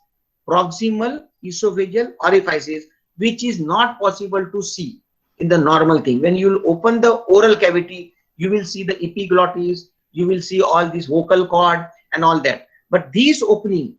Proximal esophageal orifices, which is not possible to see in the normal thing. When you open the oral cavity, you will see the epiglottis, you will see all this vocal cord and all that. But this opening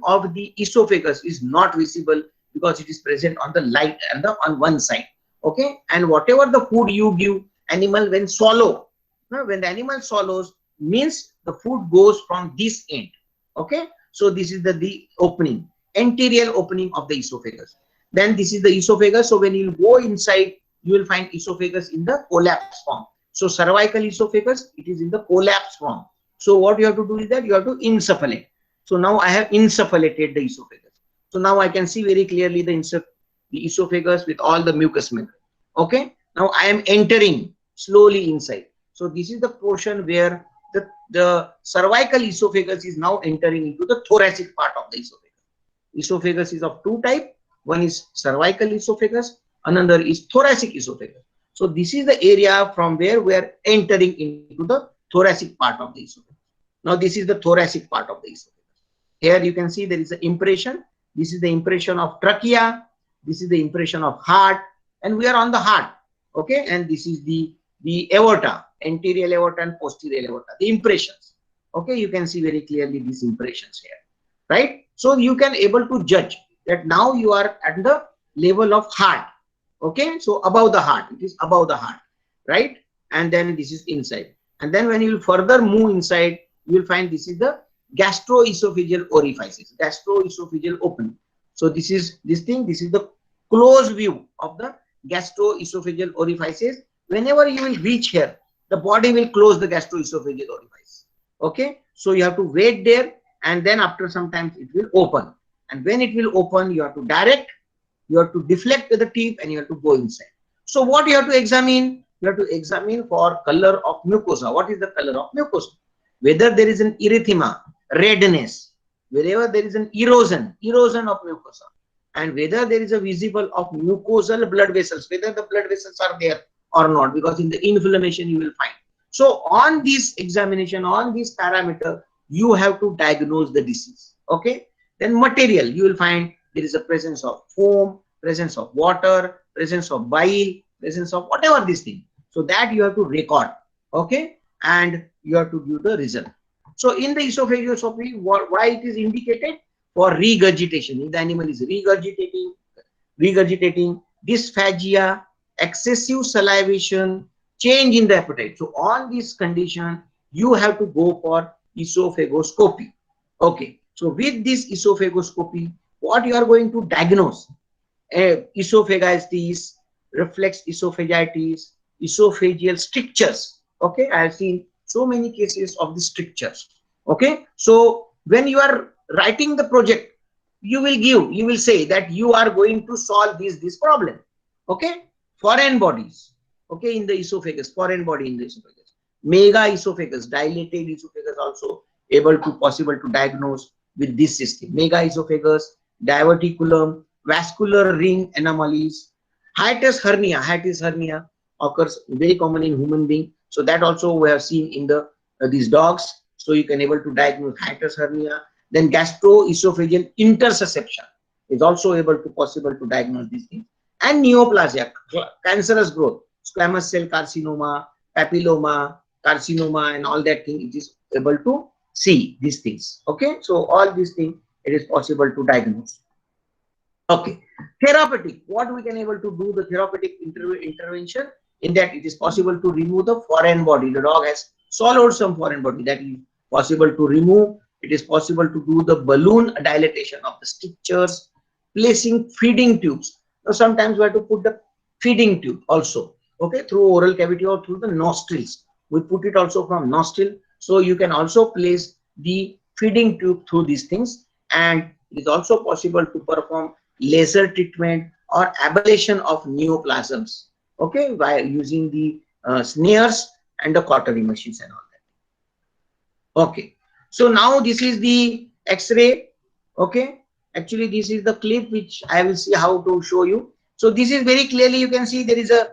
of the esophagus is not visible because it is present on the light and on one side. Okay, and whatever the food you give animal when swallow, when the animal swallows, means the food goes from this end. Okay, so this is the opening, anterior opening of the esophagus. Then this is the esophagus. So when you go inside, you will find esophagus in the collapse form. So cervical esophagus, it is in the collapse form. So what you have to do is that you have to insufflate. So now I have insufflated the esophagus. So now I can see very clearly the esophagus with all the mucous membrane. Okay, now I am entering slowly inside. So this is the portion where the cervical esophagus is now entering into the thoracic part of the esophagus. Esophagus is of two types. One is cervical esophagus, another is thoracic esophagus. So this is the area from where we are entering into the thoracic part of the esophagus. Now this is the thoracic part of the esophagus. Here you can see there is an impression. This is the impression of trachea. This is the impression of heart, and we are on the heart. Okay, and this is the aorta, anterior aorta and posterior aorta, the impressions. Okay, you can see very clearly these impressions here, right? So you can able to judge that now you are at the level of heart. Okay, so above the heart, it is above the heart, right? And then this is inside. And then when you will further move inside, you will find this is the gastroesophageal orifices, gastroesophageal opening. So this is this thing, this is the close view of the gastroesophageal orifices. Whenever you will reach here, the body will close the gastroesophageal orifice. Okay, so you have to wait there, and then after some time it will open. And when it will open, you have to direct, you have to deflect the tip, and you have to go inside. So what you have to examine? You have to examine for color of mucosa. What is the color of mucosa? Whether there is an erythema, redness, wherever there is an erosion of mucosa, and whether there is a visible of mucosal blood vessels, whether the blood vessels are there or not, because in the inflammation you will find. So on this examination, on this parameter, you have to diagnose the disease. Okay, then material, you will find there is a presence of foam, presence of water, presence of bile, presence of whatever this thing. So that you have to record. Okay, and you have to give the result. So in the esophagoscopy, why it is indicated? For regurgitation. If the animal is regurgitating, dysphagia, excessive salivation, change in the appetite. So on this condition, you have to go for esophagoscopy. Okay, so with this esophagoscopy, what you are going to diagnose? Esophagitis, reflex esophagitis, esophageal strictures. Okay, I have seen so many cases of the strictures. Okay, so when you are writing the project, you will say that you are going to solve this problem. Okay, foreign bodies. Okay, in the esophagus, foreign body in the esophagus, mega esophagus, dilated esophagus, also possible to diagnose with this system. Mega esophagus, diverticulum, vascular ring anomalies, hiatus hernia occurs very common in human being. So that also we have seen in the these dogs. So you can able to diagnose hiatus hernia. Then gastroesophageal intersusception is also possible to diagnose these things. And neoplasia, cancerous growth, squamous cell carcinoma, papilloma, carcinoma, and all that thing, it is able to see these things. Okay, so all these things it is possible to diagnose. Okay, therapeutic, what we can able to do the therapeutic intervention, in that it is possible to remove the foreign body. The dog has swallowed some foreign body, that is possible to remove. It is possible to do the balloon dilatation of the strictures, placing feeding tubes. Now sometimes we have to put the feeding tube also. okay, through oral cavity or through the nostrils. We put it also from nostril. So you can also place the feeding tube through these things, and it is also possible to perform laser treatment or ablation of neoplasms, okay, by using the snares and the cautery machines and all that. Okay, so now this is the X-ray. Okay, actually this is the clip which I will see how to show you. So this is very clearly, you can see there is a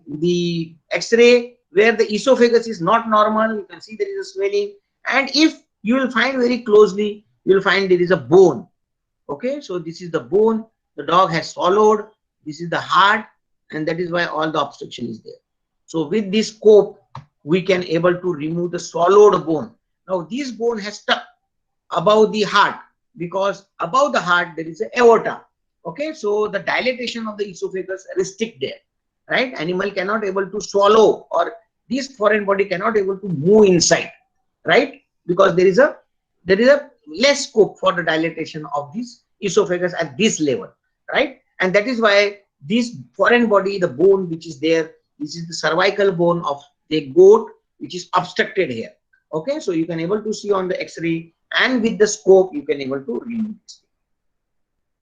the X-ray where the esophagus is not normal. You can see there is a swelling, and if you will find very closely, you will find there is a bone. Okay, so this is the bone the dog has swallowed. This is the heart, and that is why all the obstruction is there. So with this scope, we can able to remove the swallowed bone. Now this bone has stuck above the heart, because above the heart there is a aorta. Okay, so the dilatation of the esophagus restrict there, right? Animal cannot able to swallow, or this foreign body cannot able to move inside, right? Because there is a less scope for the dilatation of this esophagus at this level, right? And that is why this foreign body, the bone which is there, this is the cervical bone of the goat, which is obstructed here. Okay, so you can able to see on the X-ray, and with the scope you can able to remove this.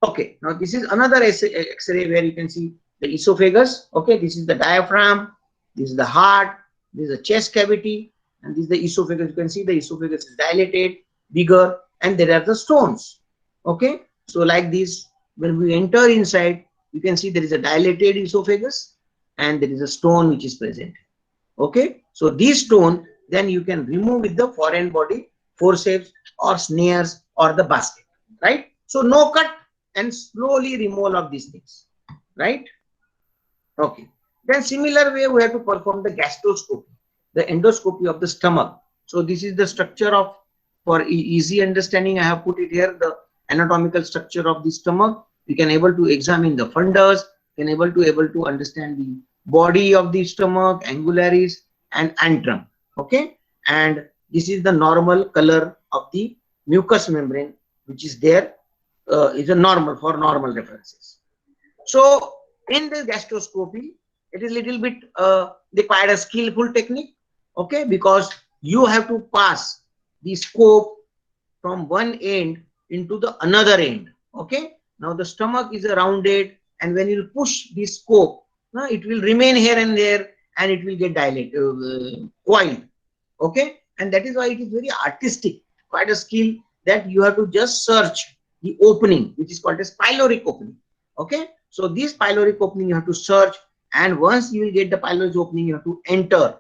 Okay, now this is another X-ray where you can see the esophagus. Okay, this is the diaphragm, this is the heart, this is the chest cavity, and this is the esophagus. You can see the esophagus is dilated, bigger, and there are the stones. Okay, so like this, when we enter inside, you can see there is a dilated esophagus, and there is a stone which is present. Okay, so this stone then you can remove with the foreign body, forceps or snares or the basket, right? So no cut, and slowly removal of these things, right? Okay, then similar way we have to perform the gastroscopy, the endoscopy of the stomach. So this is the structure of, for easy understanding, I have put it here, the anatomical structure of the stomach. We can able to examine the fundus, can able to understand the body of the stomach, angularis and antrum. Okay, and this is the normal color of the mucous membrane, which is there, is a normal for normal references. So in the gastroscopy, it is little bit required a skillful technique. Okay, because you have to pass the scope from one end into the another end. Okay, now the stomach is rounded, and when you push the scope, it will remain here and there, and it will get dilated, coiled. Okay, and that is why it is very artistic, quite a skill, that you have to just search the opening, which is called as pyloric opening. Okay, so this pyloric opening you have to search, and once you will get the pyloric opening, you have to enter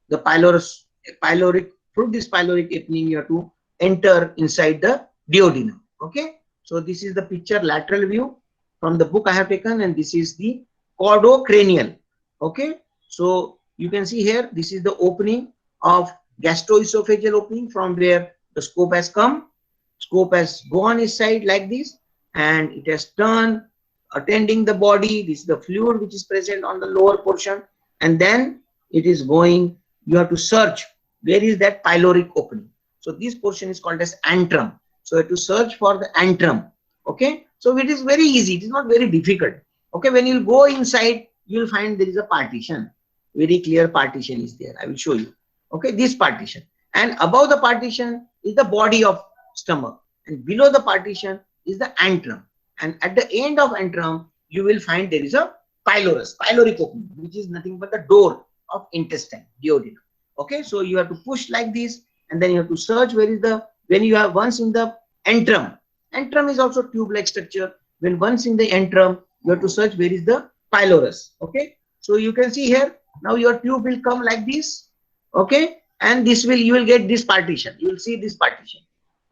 the pyloric, through this pyloric opening you have to enter inside the duodenum. Okay, so this is the picture lateral view from the book I have taken, and this is the caudocranial. Okay, so you can see here, this is the opening of gastroesophageal opening, from where the scope has come. Scope has gone inside like this, and it has turned, attending the body. This is the fluid which is present on the lower portion, and then it is going, you have to search where is that pyloric opening. So this portion is called as antrum. So you have to search for the antrum. Okay, so it is very easy, it is not very difficult. Okay, when you go inside, you will find there is a partition, very clear partition is there. I will show you. Okay, this partition, and above the partition is the body of stomach, and below the partition is the antrum, and at the end of antrum you will find there is a pylorus, pyloric opening, which is nothing but the door of intestine, duodenum. Okay, so you have to push like this, and then you have to search where is the, when you have once in the antrum, antrum is also tube like structure. When once in the antrum, you have to search where is the pylorus. Okay, so you can see here, now your tube will come like this. Okay, and this will, you will get this partition, you will see this partition.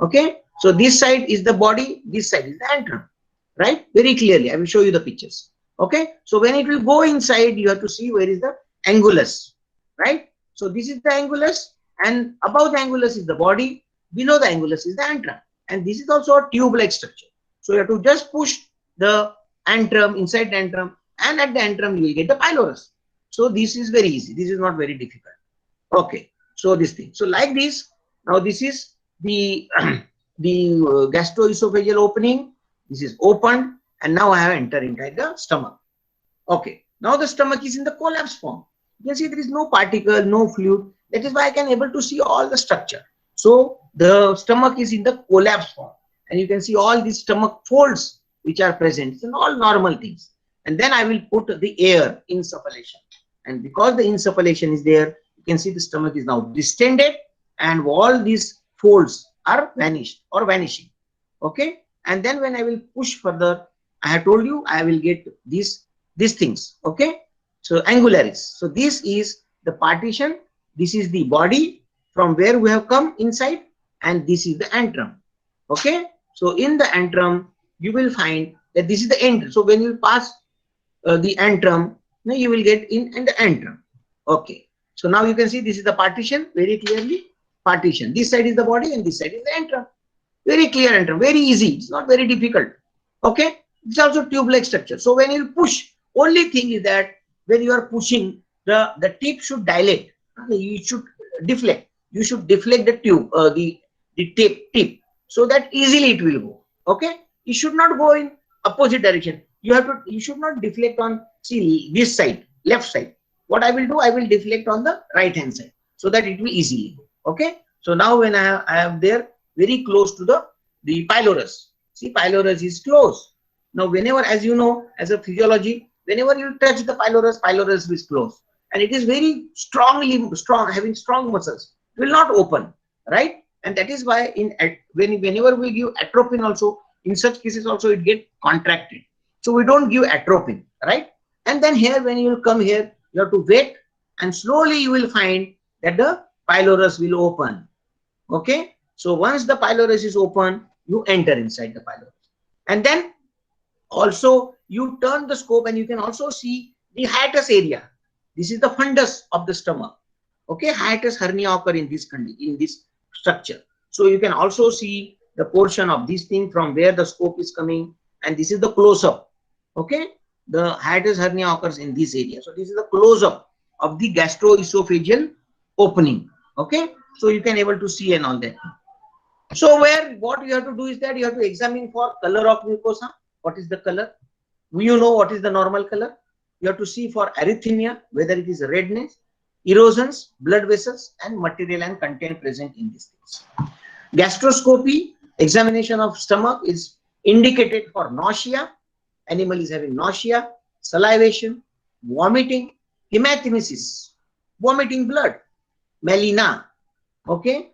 Okay, so this side is the body, this side is the antrum, right? Very clearly I will show you the pictures. Okay, so when it will go inside, you have to see where is the angulus, right? So this is the angulus, and above the angulus is the body, below the angulus is the antrum, and this is also a tube like structure. So you have to just push the antrum inside the antrum, and at the antrum you will get the pylorus. So this is very easy, this is not very difficult. Okay, so this thing, so like this, now this is the gastroesophageal opening. This is opened, and now I have entered inside the stomach. Okay, Now the stomach is in the collapse form. You can see there is no particle, no fluid. That is why I can able to see all the structure. So the stomach is in the collapse form, and you can see all these stomach folds which are present and all normal things. And then I will put the air insufflation, and because the insufflation is there, you can see the stomach is now distended, and all these folds are vanished or vanishing. Okay, and then when I will push further, I have told you I will get these things. Okay, so angularis. So this is the partition. This is the body from where we have come inside, and this is the antrum. Okay, so in the antrum you will find that this is the end. So when you pass the antrum, now you will get in the antrum. Okay, so now you can see this is the partition very clearly. Partition. This side is the body, and this side is the antrum. Very clear antrum. Very easy. It's not very difficult. Okay, it's also tube-like structure. So when you push, only thing is that when you are pushing, the tip should dilate. You should deflect. You should deflect the tube, the tip, so that easily it will go. Okay, you should not go in opposite direction. You should not deflect on, see, this side, left side. What I will do, I will deflect on the right hand side, so that it will easily go. Okay, so now when I have there very close to the pylorus. See, pylorus is close. Now whenever, as you know, as a physiology, whenever you touch the pylorus, pylorus is close, and it is very strong, having strong muscles. It will not open, right? And that is why whenever we give atropine also, in such cases also it get contracted. So we don't give atropine, right? And then here, when you will come here, you have to wait, and slowly you will find that the pylorus will open. Okay, so once the pylorus is open, you enter inside the pylorus, and then also you turn the scope, and you can also see the hiatus area. This is the fundus of the stomach. Okay, hiatus hernia occur in this structure. So you can also see the portion of this thing from where the scope is coming, and this is the close-up. Okay, the hiatus hernia occurs in this area. So this is the close-up of the gastroesophageal opening. Okay, so you can able to see and all that. So what you have to do is that you have to examine for color of mucosa. What is the color? You know what is the normal color. You have to see for erythema, whether it is redness, erosions, blood vessels, and material and content present in these things. Gastroscopy, examination of stomach, is indicated for nausea. Animal is having nausea, salivation, vomiting, hematemesis, vomiting blood, melena. Okay,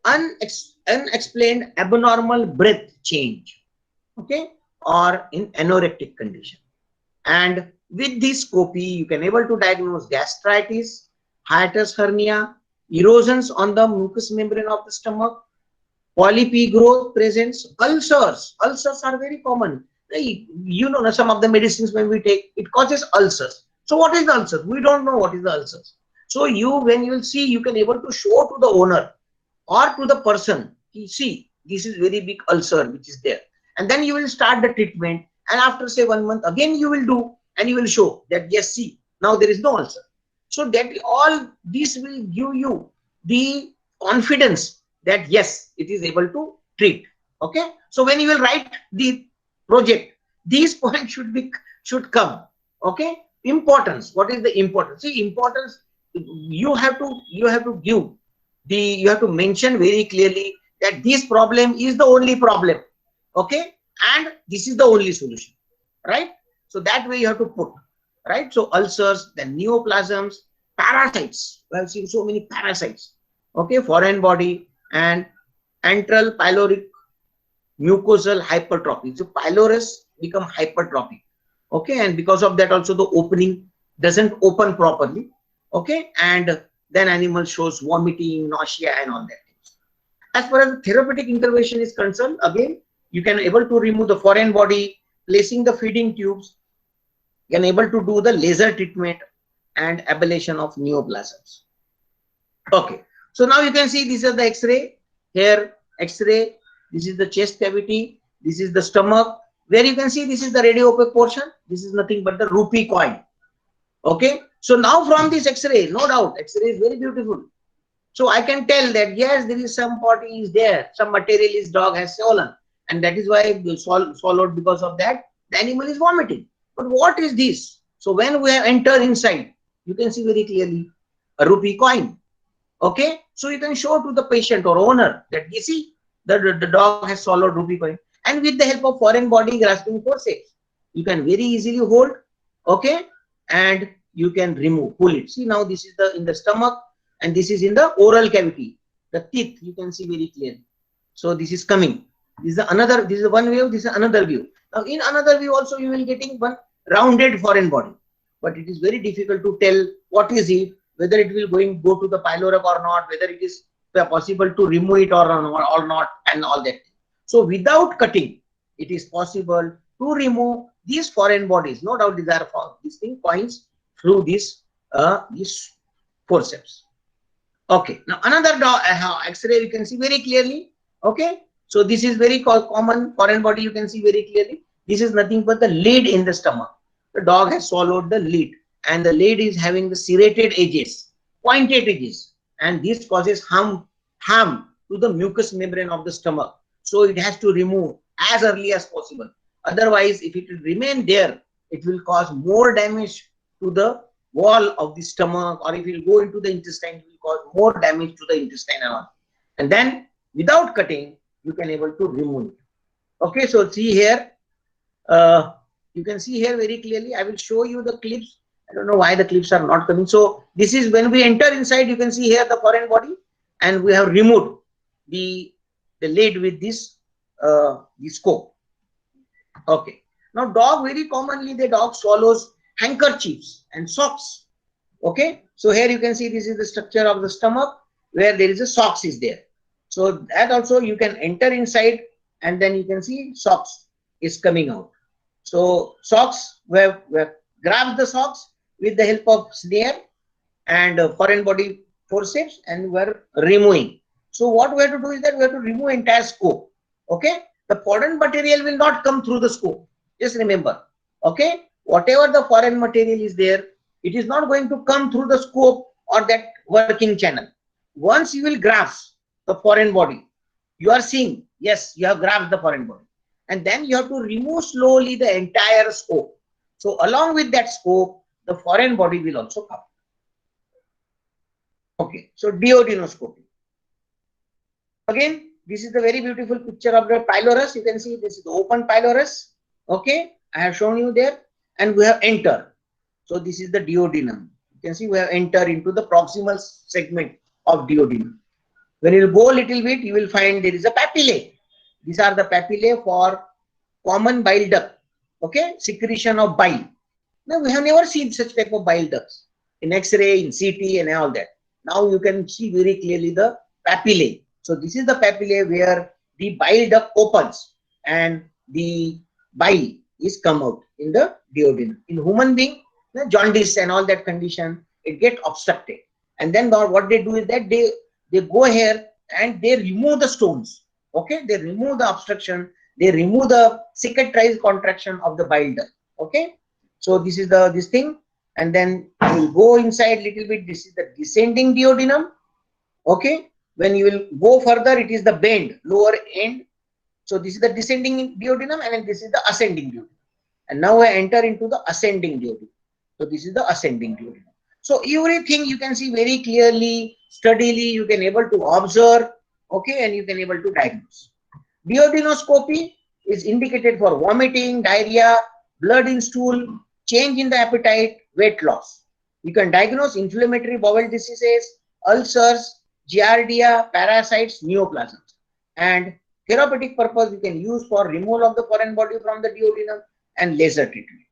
unexplained abnormal breath change. Okay, or in anorectic condition. And with this scopy, you can able to diagnose gastritis, hiatus hernia, erosions on the mucous membrane of the stomach, polyp growth presents, ulcers. Ulcers are very common. You know, some of the medicines when we take, it causes ulcers. So what is the ulcer? We don't know what is the ulcers. So when you will see, you can able to show to the owner or to the person, see, this is very big ulcer which is there. And then you will start the treatment, and after say 1 month, again you will do, and you will show that yes, see, now there is no ulcer. So that all this will give you the confidence that yes, it is able to treat. Okay, so when you will write the project, these points should come. Okay, importance. What is the importance? See, importance, you have to give you have to mention very clearly that this problem is the only problem. Okay, and this is the only solution, right? So that way you have to put, right? So ulcers, then neoplasms, parasites. We have seen so many parasites. Okay, foreign body, and antral pyloric mucosal hypertrophy. So pylorus become hypertrophic. Okay, and because of that also the opening doesn't open properly. Okay, and then animal shows vomiting, nausea, and all that. As far as the therapeutic intervention is concerned, again, you can able to remove the foreign body, placing the feeding tubes. You can able to do the laser treatment and ablation of neoplasms. Okay, so now you can see this is the X-ray. Here, X-ray. This is the chest cavity. This is the stomach. Where you can see this is the radio-opaque portion. This is nothing but the rupee coin. Okay, so now from this X-ray, no doubt, X-ray is very beautiful. So I can tell that yes, there is some potty is there, some material is dog has swollen, and that is why swallowed. Because of that, the animal is vomiting. But what is this? So when we enter inside, you can see very clearly a rupee coin. Okay, so you can show to the patient or owner that you see the dog has swallowed rupee coin, and with the help of foreign body grasping forceps, you can very easily hold. Okay, and you can pull it. See, now this is the in the stomach, and this is in the oral cavity. The teeth you can see very clearly. So this is coming. This is another. This is one view. This is another view. Now in another view also you will getting one rounded foreign body, but it is very difficult to tell what is it, whether it will go to the pyloric or not, whether it is possible to remove it or not, and all that. So without cutting, it is possible to remove these foreign bodies. No doubt these are these thing coins through this forceps. Okay, now another X-ray you can see very clearly. Okay, so this is very common foreign body, you can see very clearly. This is nothing but the lid in the stomach. The dog has swallowed the lid, and the lid is having the serrated edges, pointed edges, and this causes harm to the mucous membrane of the stomach. So it has to remove as early as possible. Otherwise, if it will remain there, it will cause more damage to the wall of the stomach, or if it will go into the intestine, it will cause more damage to the intestine and all. And then without cutting, you can able to remove it. Okay, so see here, you can see here very clearly. I will show you the clips. I don't know why the clips are not coming. So this is when we enter inside, you can see here the foreign body, and we have removed the lid with this scope. Okay, now dog, very commonly the dog swallows handkerchiefs and socks. Okay, so here you can see this is the structure of the stomach where there is a socks is there. So that also you can enter inside, and then you can see socks is coming out. So socks, we have grabbed the socks with the help of snare and foreign body forceps, and we are removing. So what we have to do is that we have to remove entire scope. Okay, the foreign material will not come through the scope. Just remember. Okay, whatever the foreign material is there, it is not going to come through the scope or that working channel. Once you will grasp the foreign body, you are seeing, yes, you have grasped the foreign body, and then you have to remove slowly the entire scope. So along with that scope, the foreign body will also come. Okay, so duodenoscopy. Again, this is the very beautiful picture of the pylorus. You can see this is the open pylorus. Okay, I have shown you there, and we have entered. So this is the duodenum. You can see we have entered into the proximal segment of duodenum. When you go a little bit, you will find there is a papillae. These are the papillae for common bile duct. Okay, secretion of bile. Now we have never seen such type of bile ducts in X-ray, in CT, and all that. Now you can see very clearly the papillae. So this is the papillae where the bile duct opens and the bile is come out in the duodenum. In human being, the jaundice and all that condition, it get obstructed. And then what they do is that they go here and they remove the stones. Okay, they remove the obstruction, they remove the cicatrized contraction of the bile duct. Okay, so this is this thing, and then you will go inside little bit. This is the descending duodenum. Okay, when you will go further, it is the bend, lower end. So this is the descending duodenum, and then this is the ascending duodenum. And now I enter into the ascending duodenum. So this is the ascending duodenum. So everything you can see very clearly, steadily, you can able to observe. Okay, and you can able to diagnose. Duodenoscopy is indicated for vomiting, diarrhea, blood in stool, change in the appetite, weight loss. You can diagnose inflammatory bowel diseases, ulcers, giardia, parasites, neoplasms. And therapeutic purpose you can use for removal of the foreign body from the duodenum and laser treatment.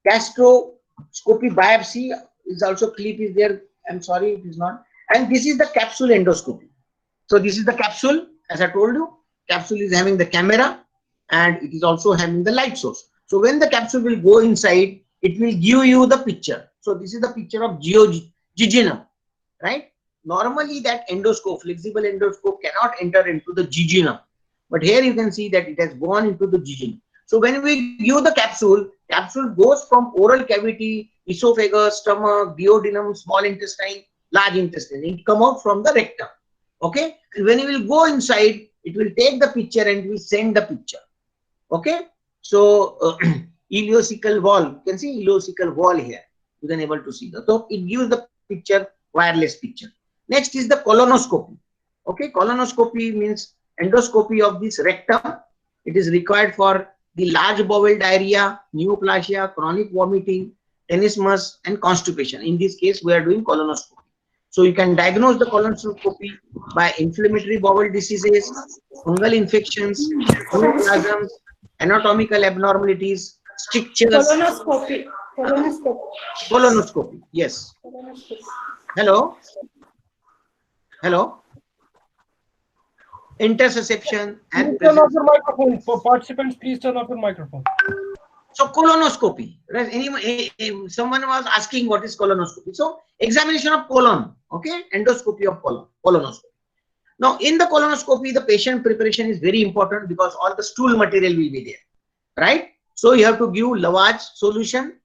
Gastroscopy biopsy is also clip is there. I'm sorry, it is not. And this is the capsule endoscopy. So this is the capsule, as I told you. Capsule is having the camera, and it is also having the light source. So when the capsule will go inside, it will give you the picture. So this is the picture of jejunum, right? Normally that endoscope, flexible endoscope, cannot enter into the jejunum. But here you can see that it has gone into the jejunum. So when we give the capsule, capsule goes from oral cavity, esophagus, stomach, duodenum, small intestine, large intestine. It come out from the rectum. Okay, and when you will go inside, it will take the picture and will send the picture. Okay, so ileocecal wall. You can see ileocecal wall here. You can able to see that. So it gives the picture, wireless picture. Next is the colonoscopy. Okay, colonoscopy means endoscopy of this rectum. It is required for the large bowel diarrhea, neoplasia, chronic vomiting, tenesmus, and constipation. In this case, we are doing colonoscopy. So you can diagnose the colonoscopy by inflammatory bowel diseases, fungal infections, neoplasms, anatomical abnormalities, strictures. Colonoscopy. Colonoscopy. Colonoscopy. Yes. Colonoscopy. Hello. Hello. Interception and Please turn off your microphone. For participants, please turn off your microphone. So colonoscopy, right? Someone was asking what is colonoscopy. So examination of colon, okay? Endoscopy of colon, colonoscopy. Now in the colonoscopy, the patient preparation is very important because all the stool material will be there, right? So you have to give lavage solution,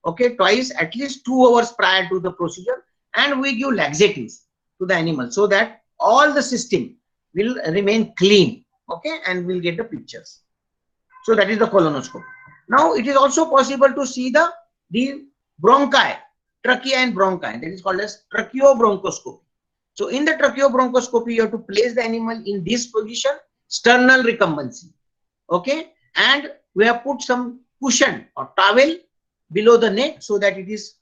okay, twice, at least 2 hours prior to the procedure, and we give laxatives to the animal so that all the system will remain clean, okay, and we'll get the pictures. So that is the colonoscopy. Now it is also possible to see the bronchi, trachea and bronchi. That is called as tracheobronchoscopy. So in the tracheobronchoscopy, you have to place the animal in this position, sternal recumbency. Okay, and we have put some cushion or towel below the neck so that it is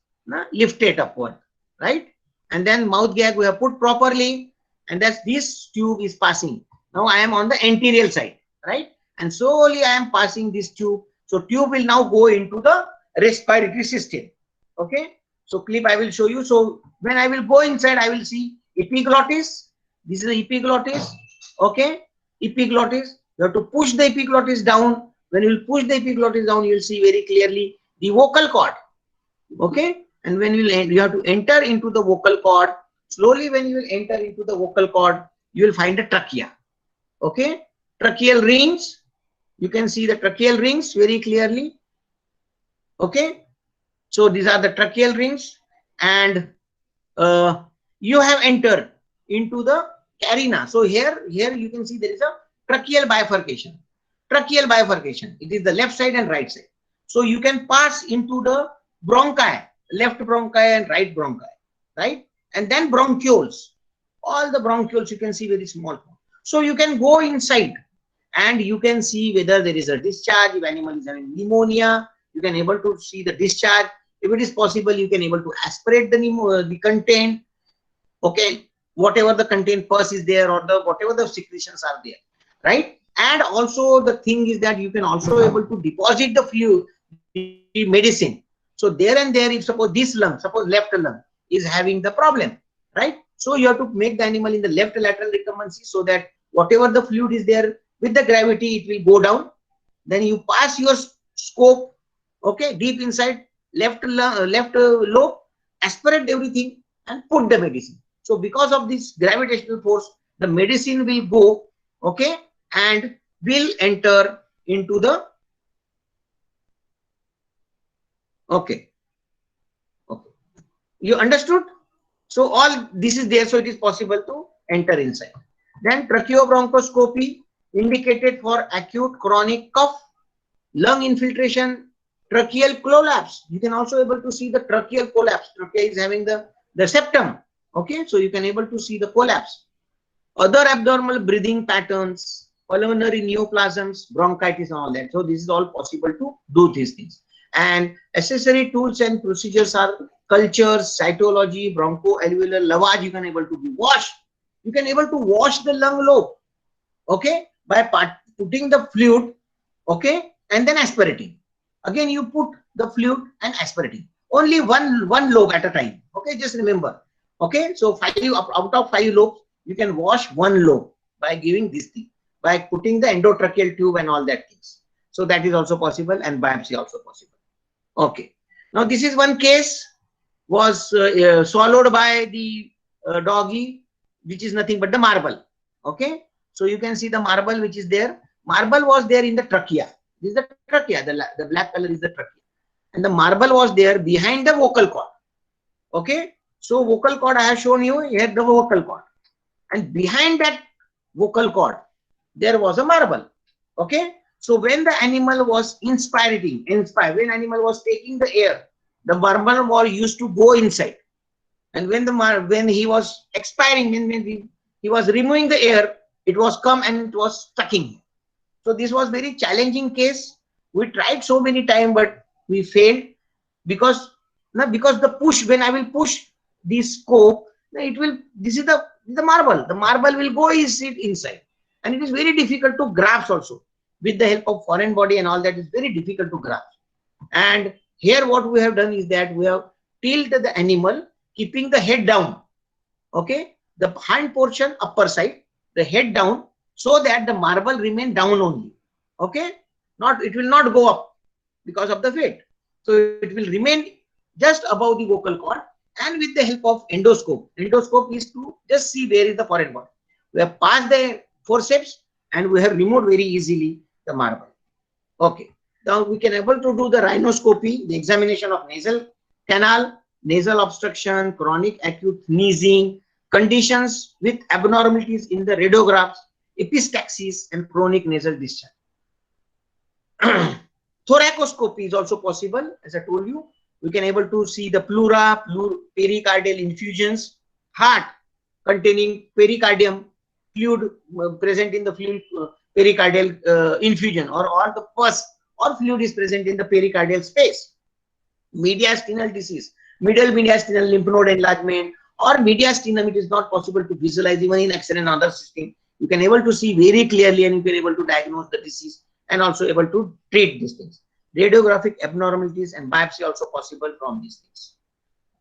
lifted upward, right? And then mouth gag we have put properly, and that's this tube is passing. Now I am on the anterior side, right? And slowly I am passing this tube. So tube will now go into the respiratory system. Okay. So clip I will show you. So when I will go inside, I will see epiglottis. This is the epiglottis. Okay. Epiglottis. You have to push the epiglottis down. When you will push the epiglottis down, you will see very clearly the vocal cord. Okay. And when you have to enter into the vocal cord, slowly when you will enter into the vocal cord, you will find a trachea. Okay. Tracheal rings. You can see the tracheal rings very clearly. Okay. So these are the tracheal rings, and you have entered into the carina. So here you can see there is a tracheal bifurcation. Tracheal bifurcation. It is the left side and right side. So you can pass into the bronchi, left bronchi and right bronchi, right? And then bronchioles. All the bronchioles you can see very small. So you can go inside and you can see whether there is a discharge. If animal is having pneumonia, you can able to see the discharge. If it is possible, you can able to aspirate the content. Okay, whatever the content pus is there, or the whatever the secretions are there, right? And also the thing is that you can also able to deposit the fluid, the medicine. So there and there, if suppose this lung, suppose left lung is having the problem, right? So you have to make the animal in the left lateral recumbency so that whatever the fluid is there, with the gravity it will go down. Then you pass your scope, okay, deep inside left lobe, aspirate everything and put the medicine. So because of this gravitational force, the medicine will go, okay, and will enter into the okay. You understood? So all this is there, so it is possible to enter inside. Then tracheobronchoscopy indicated for acute chronic cough, lung infiltration, tracheal collapse. You can also able to see the tracheal collapse. Trachea is having the septum. Okay, so you can able to see the collapse. Other abnormal breathing patterns, pulmonary neoplasms, bronchitis, and all that. So this is all possible to do these things. And accessory tools and procedures are cultures, cytology, bronchoalveolar lavage. You can able to be washed. You can able to wash the lung lobe, okay, by putting the fluid, okay, and then aspirating. Again, you put the fluid and aspirating. Only one lobe at a time. Okay, just remember. Okay, so out of 5 lobes, you can wash 1 lobe by giving this thing, by putting the endotracheal tube and all that things. So that is also possible, and biopsy also possible. Okay. Now this is one case was swallowed by the doggy, which is nothing but the marble. Okay. So you can see the marble which is there. Marble was there in the trachea. This is the trachea. The black color is the trachea. And the marble was there behind the vocal cord. Okay. So vocal cord I have shown you here, the vocal cord. And behind that vocal cord, there was a marble. Okay. So when the animal was when animal was taking the air, the marble wall used to go inside. And when he was expiring, when he was removing the air, it was come and it was stucking. So this was very challenging case. We tried so many times, but we failed because the push, when I will push this scope, it will, this is the marble. The marble will go inside, and it is very difficult to grasp also. With the help of foreign body and all that, is very difficult to grasp. And here what we have done is that we have tilted the animal, keeping the head down. Okay, the hind portion upper side, the head down, so that the marble remain down only. Okay, it will not go up because of the weight. So it will remain just above the vocal cord. And with the help of endoscope is to just see where is the foreign body. We have passed the forceps and we have removed very easily the marble. Okay, now we can able to do the rhinoscopy, the examination of nasal canal, nasal obstruction, chronic acute sneezing, conditions with abnormalities in the radiographs, epistaxis, and chronic nasal discharge. Thoracoscopy is also possible. As I told you, we can able to see the pleura, pericardial infusions, heart containing pericardium, fluid present in the fluid, pericardial infusion, or the pus or fluid is present in the pericardial space. Mediastinal disease, middle mediastinal lymph node enlargement, or mediastinum, it is not possible to visualize even in X-ray and other system. You can able to see very clearly, and you can able to diagnose the disease and also able to treat these things. Radiographic abnormalities and biopsy also possible from these things.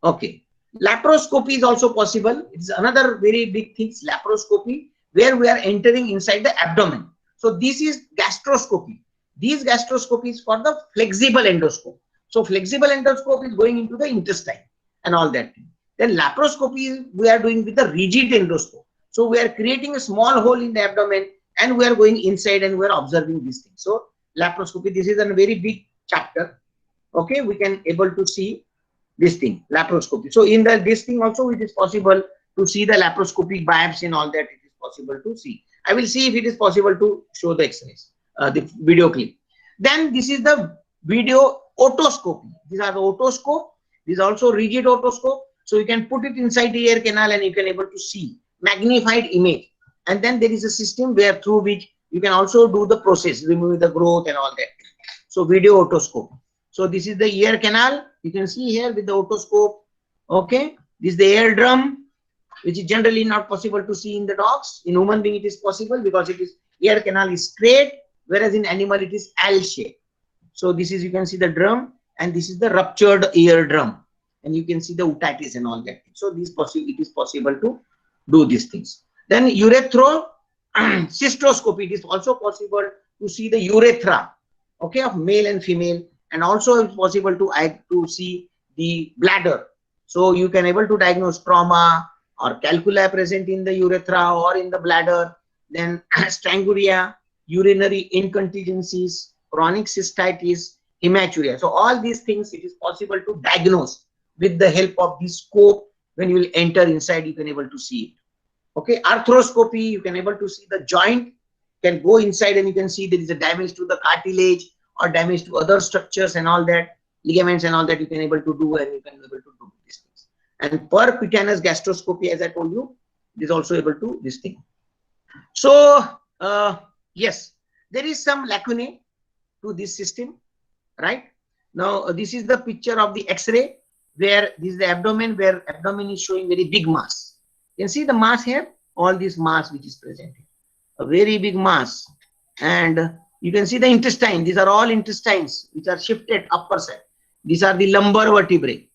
Okay, laparoscopy is also possible. It is another very big thing, laparoscopy, where we are entering inside the abdomen. So this is gastroscopy. These gastroscopies for the flexible endoscope. So flexible endoscope is going into the intestine and all that. Then laparoscopy we are doing with the rigid endoscope. So we are creating a small hole in the abdomen and we are going inside and we are observing these things. So laparoscopy, this is a very big chapter. Okay, we can able to see this thing, laparoscopy. So in this thing also it is possible to see the laparoscopic biopsy and all that. It is possible to see. I will see if it is possible to show the X-rays, the video clip. Then this is the video otoscopy. These are the otoscope. This is also rigid otoscope. So you can put it inside the ear canal and you can able to see magnified image. And then there is a system where through which you can also do the process, remove the growth and all that. So video otoscope. So this is the ear canal. You can see here with the otoscope. Okay, this is the eardrum, which is generally not possible to see in the dogs. In human being it is possible because it is ear canal is straight, whereas in animal it is L shape. So this is, you can see the drum, and this is the ruptured eardrum, and you can see the otitis and all that. So this it is possible to do these things. Then cystoscopy, it is also possible to see the urethra, okay, of male and female, and also it's possible to see the bladder. So you can able to diagnose trauma or calculi present in the urethra or in the bladder. Then stranguria, urinary incontinencies, chronic cystitis, hematuria. So all these things it is possible to diagnose with the help of the scope. When you will enter inside, you can able to see it. Okay, arthroscopy, you can able to see the joint, can go inside and you can see there is a damage to the cartilage or damage to other structures and all that, ligaments and all that you can able to do, and you can able to do these things. And percutaneous gastroscopy, as I told you, it is also able to this thing. So yes, there is some lacunae to this system, right? Now this is the picture of the X-ray, where this is the abdomen, where abdomen is showing very big mass. You can see the mass here, all this mass which is present here, a very big mass. And you can see the intestine. These are all intestines which are shifted upper side. These are the lumbar vertebrae.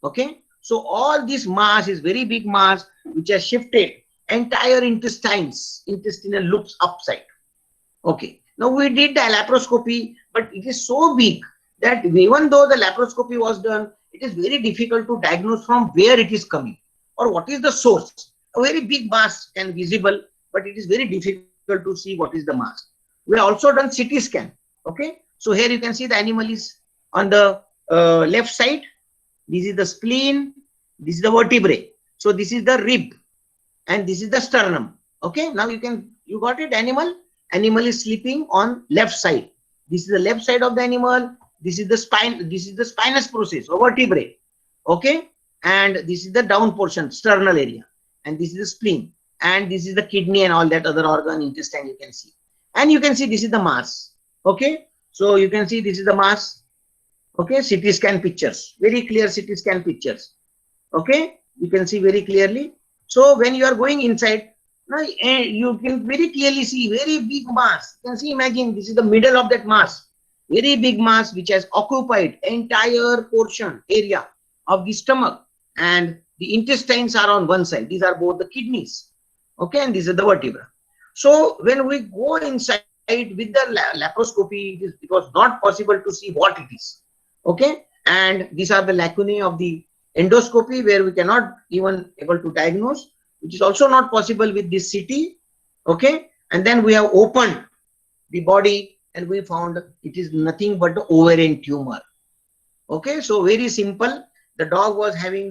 Okay, so all this mass is very big mass which has shifted entire intestinal loops upside. Okay, now we did the laparoscopy, but it is so big that even though the laparoscopy was done, it is very difficult to diagnose from where it is coming or what is the source. A very big mass can be visible, but it is very difficult to see what is the mass. We have also done CT scan. Okay, so here you can see the animal is on the left side. This is the spleen, this is the vertebrae. So this is the rib and this is the sternum. Okay, now you got it, animal. animal is sleeping on left side. This is the left side of the animal. This is the spine. This is the spinous process or vertebrae. Okay, and this is the down portion, sternal area, and this is the spleen, and this is the kidney and all that other organ, intestine you can see, and you can see this is the mass. Okay, so you can see this is the mass. Okay, CT scan pictures, very clear CT scan pictures. Okay, you can see very clearly. So when you are going inside, now you can very clearly see very big mass. You can see, imagine this is the middle of that mass, very big mass which has occupied entire portion area of the stomach, and the intestines are on one side. These are both the kidneys. Okay, and these are the vertebra. So when we go inside with the laparoscopy, it was not possible to see what it is. Okay, and these are the lacunae of the endoscopy where we cannot even able to diagnose, which is also not possible with this CT. Okay, and then we have opened the body and we found it is nothing but the ovarian tumor. Okay, so very simple. The dog was having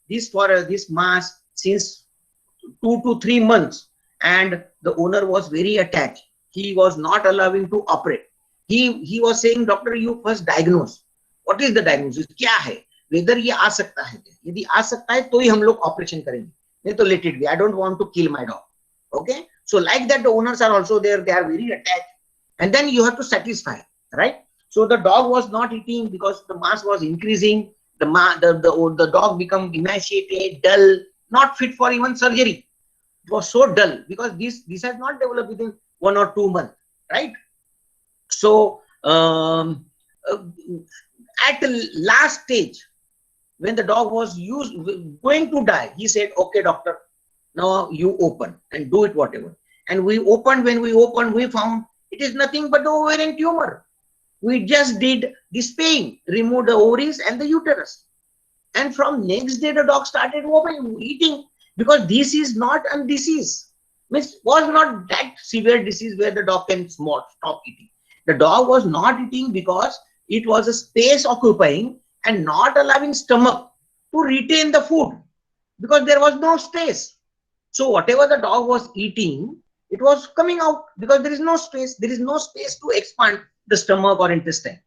this mass since 2 to 3 months, and the owner was very attached. He was not allowing to operate. He was saying, doctor, you first diagnose. What is the diagnosis? क्या है? Whether ये आ सकता है? यदि आ सकता है तो ही हम लोग ऑपरेशन करेंगे. नहीं तो let it be. I don't want to kill my dog. Okay. So like that, the owners are also there. They are very attached, and then you have to satisfy, right? So the dog was not eating because the mass was increasing. The dog become emaciated, dull, not fit for even surgery. It was so dull because this has not developed within 1 or 2 months, right? So at the last stage, when the dog was going to die, he said, okay, doctor, now you open and do it whatever. And we opened. When we opened, we found it is nothing but the ovarian tumor. We just did the spaying, removed the ovaries and the uterus. And from next day, the dog started eating, because this is not a disease. Means was not that severe disease where the dog can stop eating. The dog was not eating because it was a space occupying and not allowing stomach to retain the food, because there was no space. So whatever the dog was eating, it was coming out because there is no space. There is no space to expand the stomach or intestine.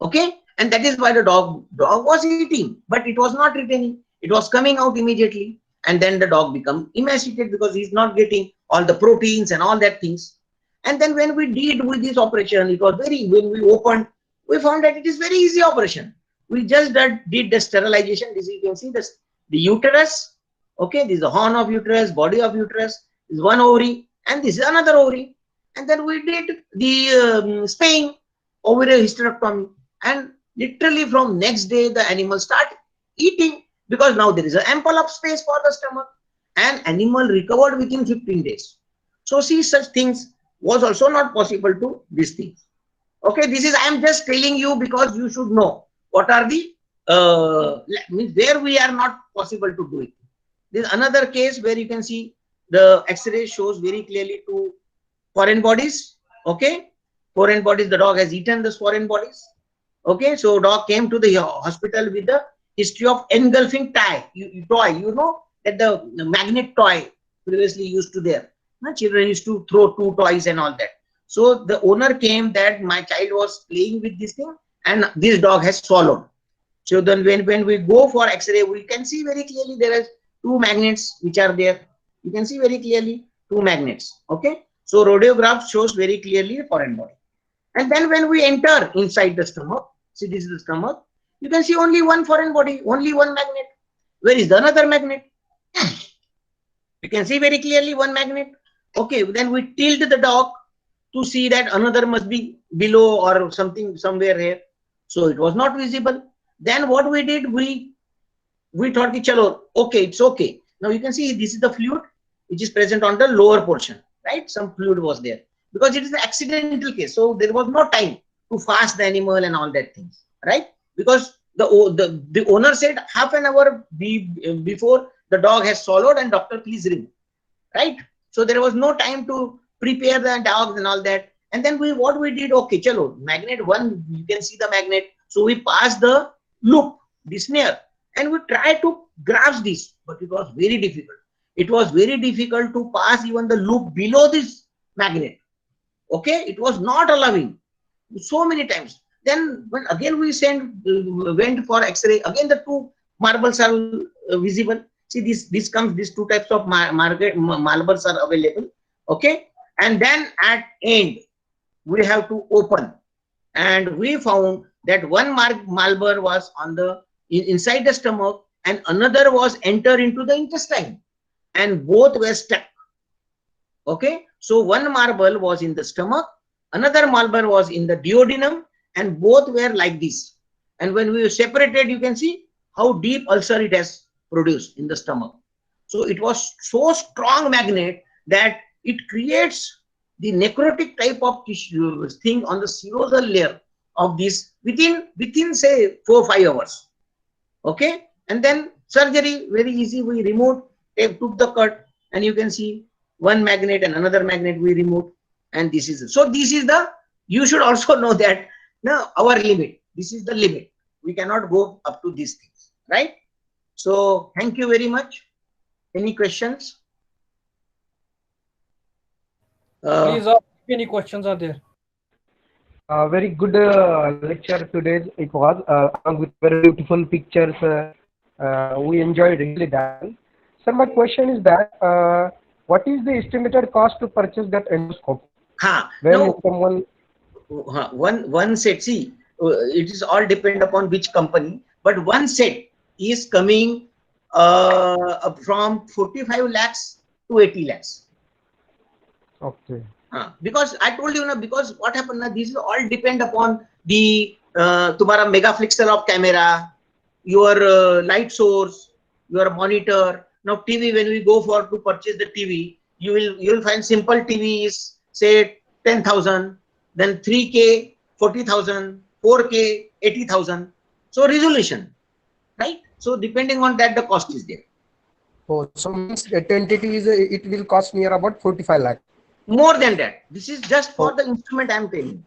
Okay, and that is why the dog was eating, but it was not retaining. It was coming out immediately, and then the dog become emaciated because he's not getting all the proteins and all that things. And then when we did with this operation, it was when we opened, we found that it is very easy operation. We just did the sterilization. This you can see the uterus. Okay, this is the horn of uterus, body of uterus. This is one ovary, and this is another ovary. And then we did the spaying, ovarian hysterectomy, and literally from next day the animal start eating, because now there is an ample of space for the stomach, and animal recovered within 15 days. So see, such things was also not possible to these things. Okay, this is, I am just telling you because you should know what are the means where we are not possible to do it. There is another case where you can see the X-ray shows very clearly two foreign bodies. Okay, foreign bodies. The dog has eaten those foreign bodies. Okay, so dog came to the hospital with the history of engulfing toy. You know that the magnet toy previously used to there. Children used to throw 2 toys and all that. So the owner came that my child was playing with this thing and this dog has swallowed. So then when we go for X-ray, we can see very clearly there are 2 magnets which are there. You can see very clearly 2 magnets. Okay, so radiograph shows very clearly a foreign body. And then when we enter inside the stomach, see this is the stomach, you can see only 1 foreign body, only 1 magnet. Where is the another magnet? You can see very clearly 1 magnet. Okay, then we tilt the dog to see that another must be below or something somewhere here. So it was not visible. Then what we did, we thought, chalo, okay, it's okay. Now you can see this is the fluid which is present on the lower portion, right? Some fluid was there because it is an accidental case. So there was no time to fast the animal and all that things, right? Because the owner said half an hour before the dog has swallowed and doctor please remove, right? So there was no time to prepare the dogs and all that. And then what we did, okay, chalo, magnet 1, you can see the magnet. So we passed the loop, the snare, and we tried to grasp this, but it was very difficult. It was very difficult to pass even the loop below this magnet. Okay, it was not allowing so many times. Then when again we went for X-ray, again the two marbles are visible. See, this comes, these two types of marbles are available. Okay, and then at end we have to open, and we found that one marble was on the inside the stomach, and another was enter into the intestine, and both were stuck. Okay, so one marble was in the stomach, another marble was in the duodenum, and both were like this. And when we separated, you can see how deep ulcer it has produced in the stomach. So it was so strong magnet that it creates the necrotic type of tissue thing on the serosal layer of this within say 4-5 hours. Okay, and then surgery very easy. We removed, took the cut, and you can see one magnet and another magnet we removed, and this is so. This is the, you should also know that now our limit. This is the limit. We cannot go up to these things, right? So thank you very much. Any questions? Please ask if any questions are there. Very good lecture today it was, along with very beautiful pictures. We enjoyed really that. Sir, my question is that what is the estimated cost to purchase that endoscope? No, someone one set, see, it is all depend upon which company, but one set is coming from 45 lakhs to 80 lakhs. Okay. Because I told you, because what happened now, these all depend upon the तुम्हारा megapixel of camera, your light source, your monitor. Now TV, when we go for to purchase the TV, you will find simple TV is say 10,000, then 3K 40,000, 4K 80,000. So resolution, right? So depending on that, the cost is there. Oh, so means 20 is it will cost near about 45 lakh. More than that. This is just for the instrument I am telling.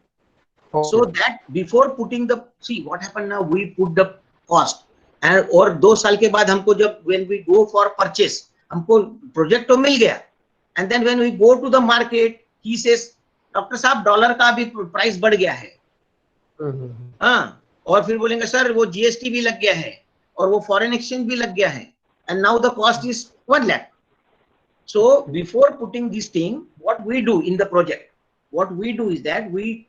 Okay. So that before putting the, see what happened now, we put the cost, and और 2 साल के बाद हमको जब when we go for purchase, हमको project तो मिल गया, and then when we go to the market, he says, doctor साहब डॉलर का भी प्राइस बढ़ गया है, हाँ, और फिर बोलेंगे सर वो GST भी लग गया है और वो फॉरेन एक्सचेंज भी लग गया है, and now the cost is 1 lakh. So before putting this thing, what we do in the project, what we do is that we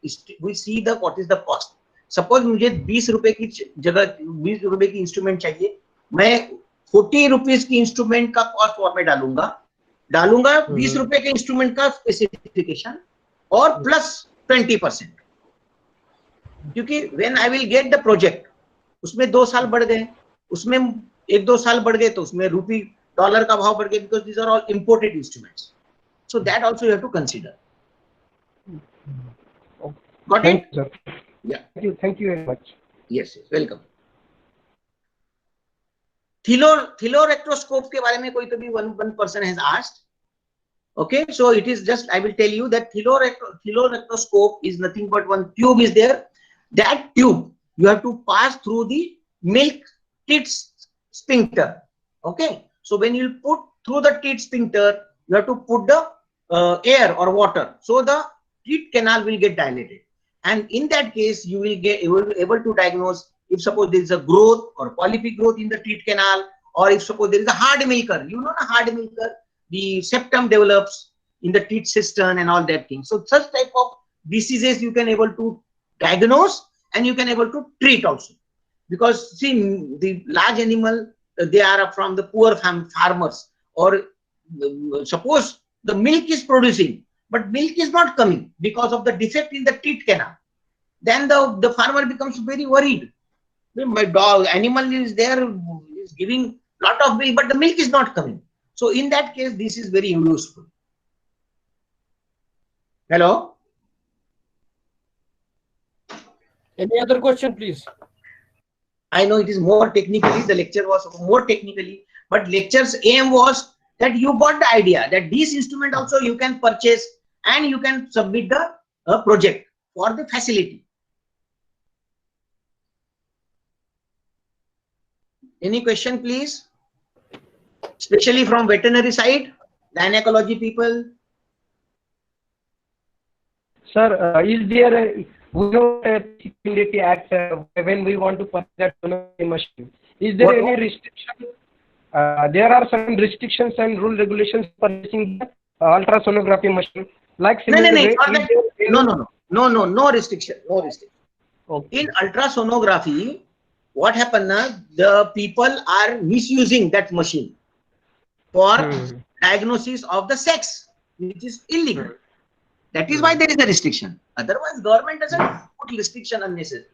see the what is the cost. Suppose मुझे 20 रुपए की जगह 20 रुपए की इंस्ट्रूमेंट चाहिए, मैं 40 rupees की instrument का कॉस्ट और मैं डालूंगा 20 रुपए के इंस्ट्रूमेंट का स्पेसिफिकेशन और प्लस 20%, क्योंकि when I will get the project, उसमें 2 साल बढ़ गए, उसमें 1-2 साल बढ़ गए, तो उसमें रुपी डॉलर का भाव बढ़ गया, because these are all imported instruments. So that also you have to consider. Got it? Sir. Yeah. Thank you very much. Yes, welcome. Thyrorectoscope के बारे में कोई तो भी one person has asked. Okay, so it is just, I will tell you that thyrorectoscope is nothing but one tube is there. That tube you have to pass through the milk teat sphincter. Okay, so when you put through the teat sphincter, you have to put the air or water, so the teat canal will get dilated, and in that case you will able to diagnose if suppose there is a growth or polypic growth in the teat canal, or if suppose there is a hard milker. You know, a hard milker, the septum develops in the teat cistern and all that thing. So such type of diseases you can able to diagnose, and you can able to treat also, because see, the large animal, they are from the poor farmers, or suppose the milk is producing but milk is not coming because of the defect in the teat canal, then the farmer becomes very worried. My animal is there, is giving lot of milk, but the milk is not coming. So in that case, this is very useful. Hello? Any other question, please? I know it is more technically, the lecture was more technically, but lecture's aim was that you got the idea that this instrument also you can purchase and you can submit the project for the facility. Any question, please? Especially from veterinary side, gynecology people. Sir, is there we know Security Act when we want to purchase that sonography machine? Is there any restriction? There are some restrictions and rule regulations purchasing the ultrasonography machine. Like No, similarly, it's not that. No restriction. No restriction. Okay. In ultrasonography, what happened now? The people are misusing that machine for diagnosis of the sex, which is illegal. That is why there is a restriction. Otherwise, government doesn't put restriction unnecessary.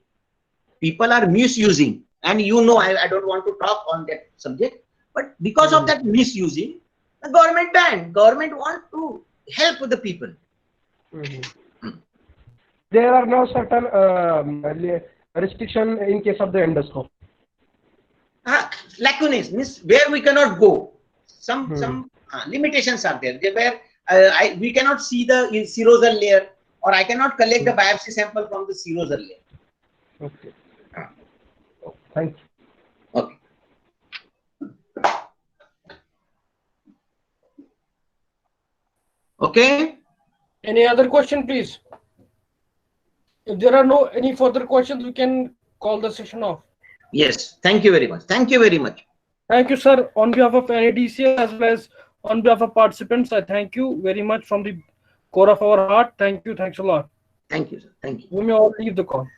People are misusing, and you know, I don't want to talk on that subject, but because of that misusing, the government banned. Government want to help the people. There are no certain restriction in case of the endoscope. Lacunae means where we cannot go. Some limitations are there. Where we cannot see the serosal layer, or I cannot collect the biopsy sample from the serosal layer. Okay. Thank you. Okay. Okay. Any other question, please? If there are no any further questions, we can call the session off. Yes. Thank you very much. Thank you very much. Thank you, sir. On behalf of NADCL as well as on behalf of participants, I thank you very much from the core of our heart. Thank you. Thanks a lot. Thank you, sir. Thank you. We may all leave the call.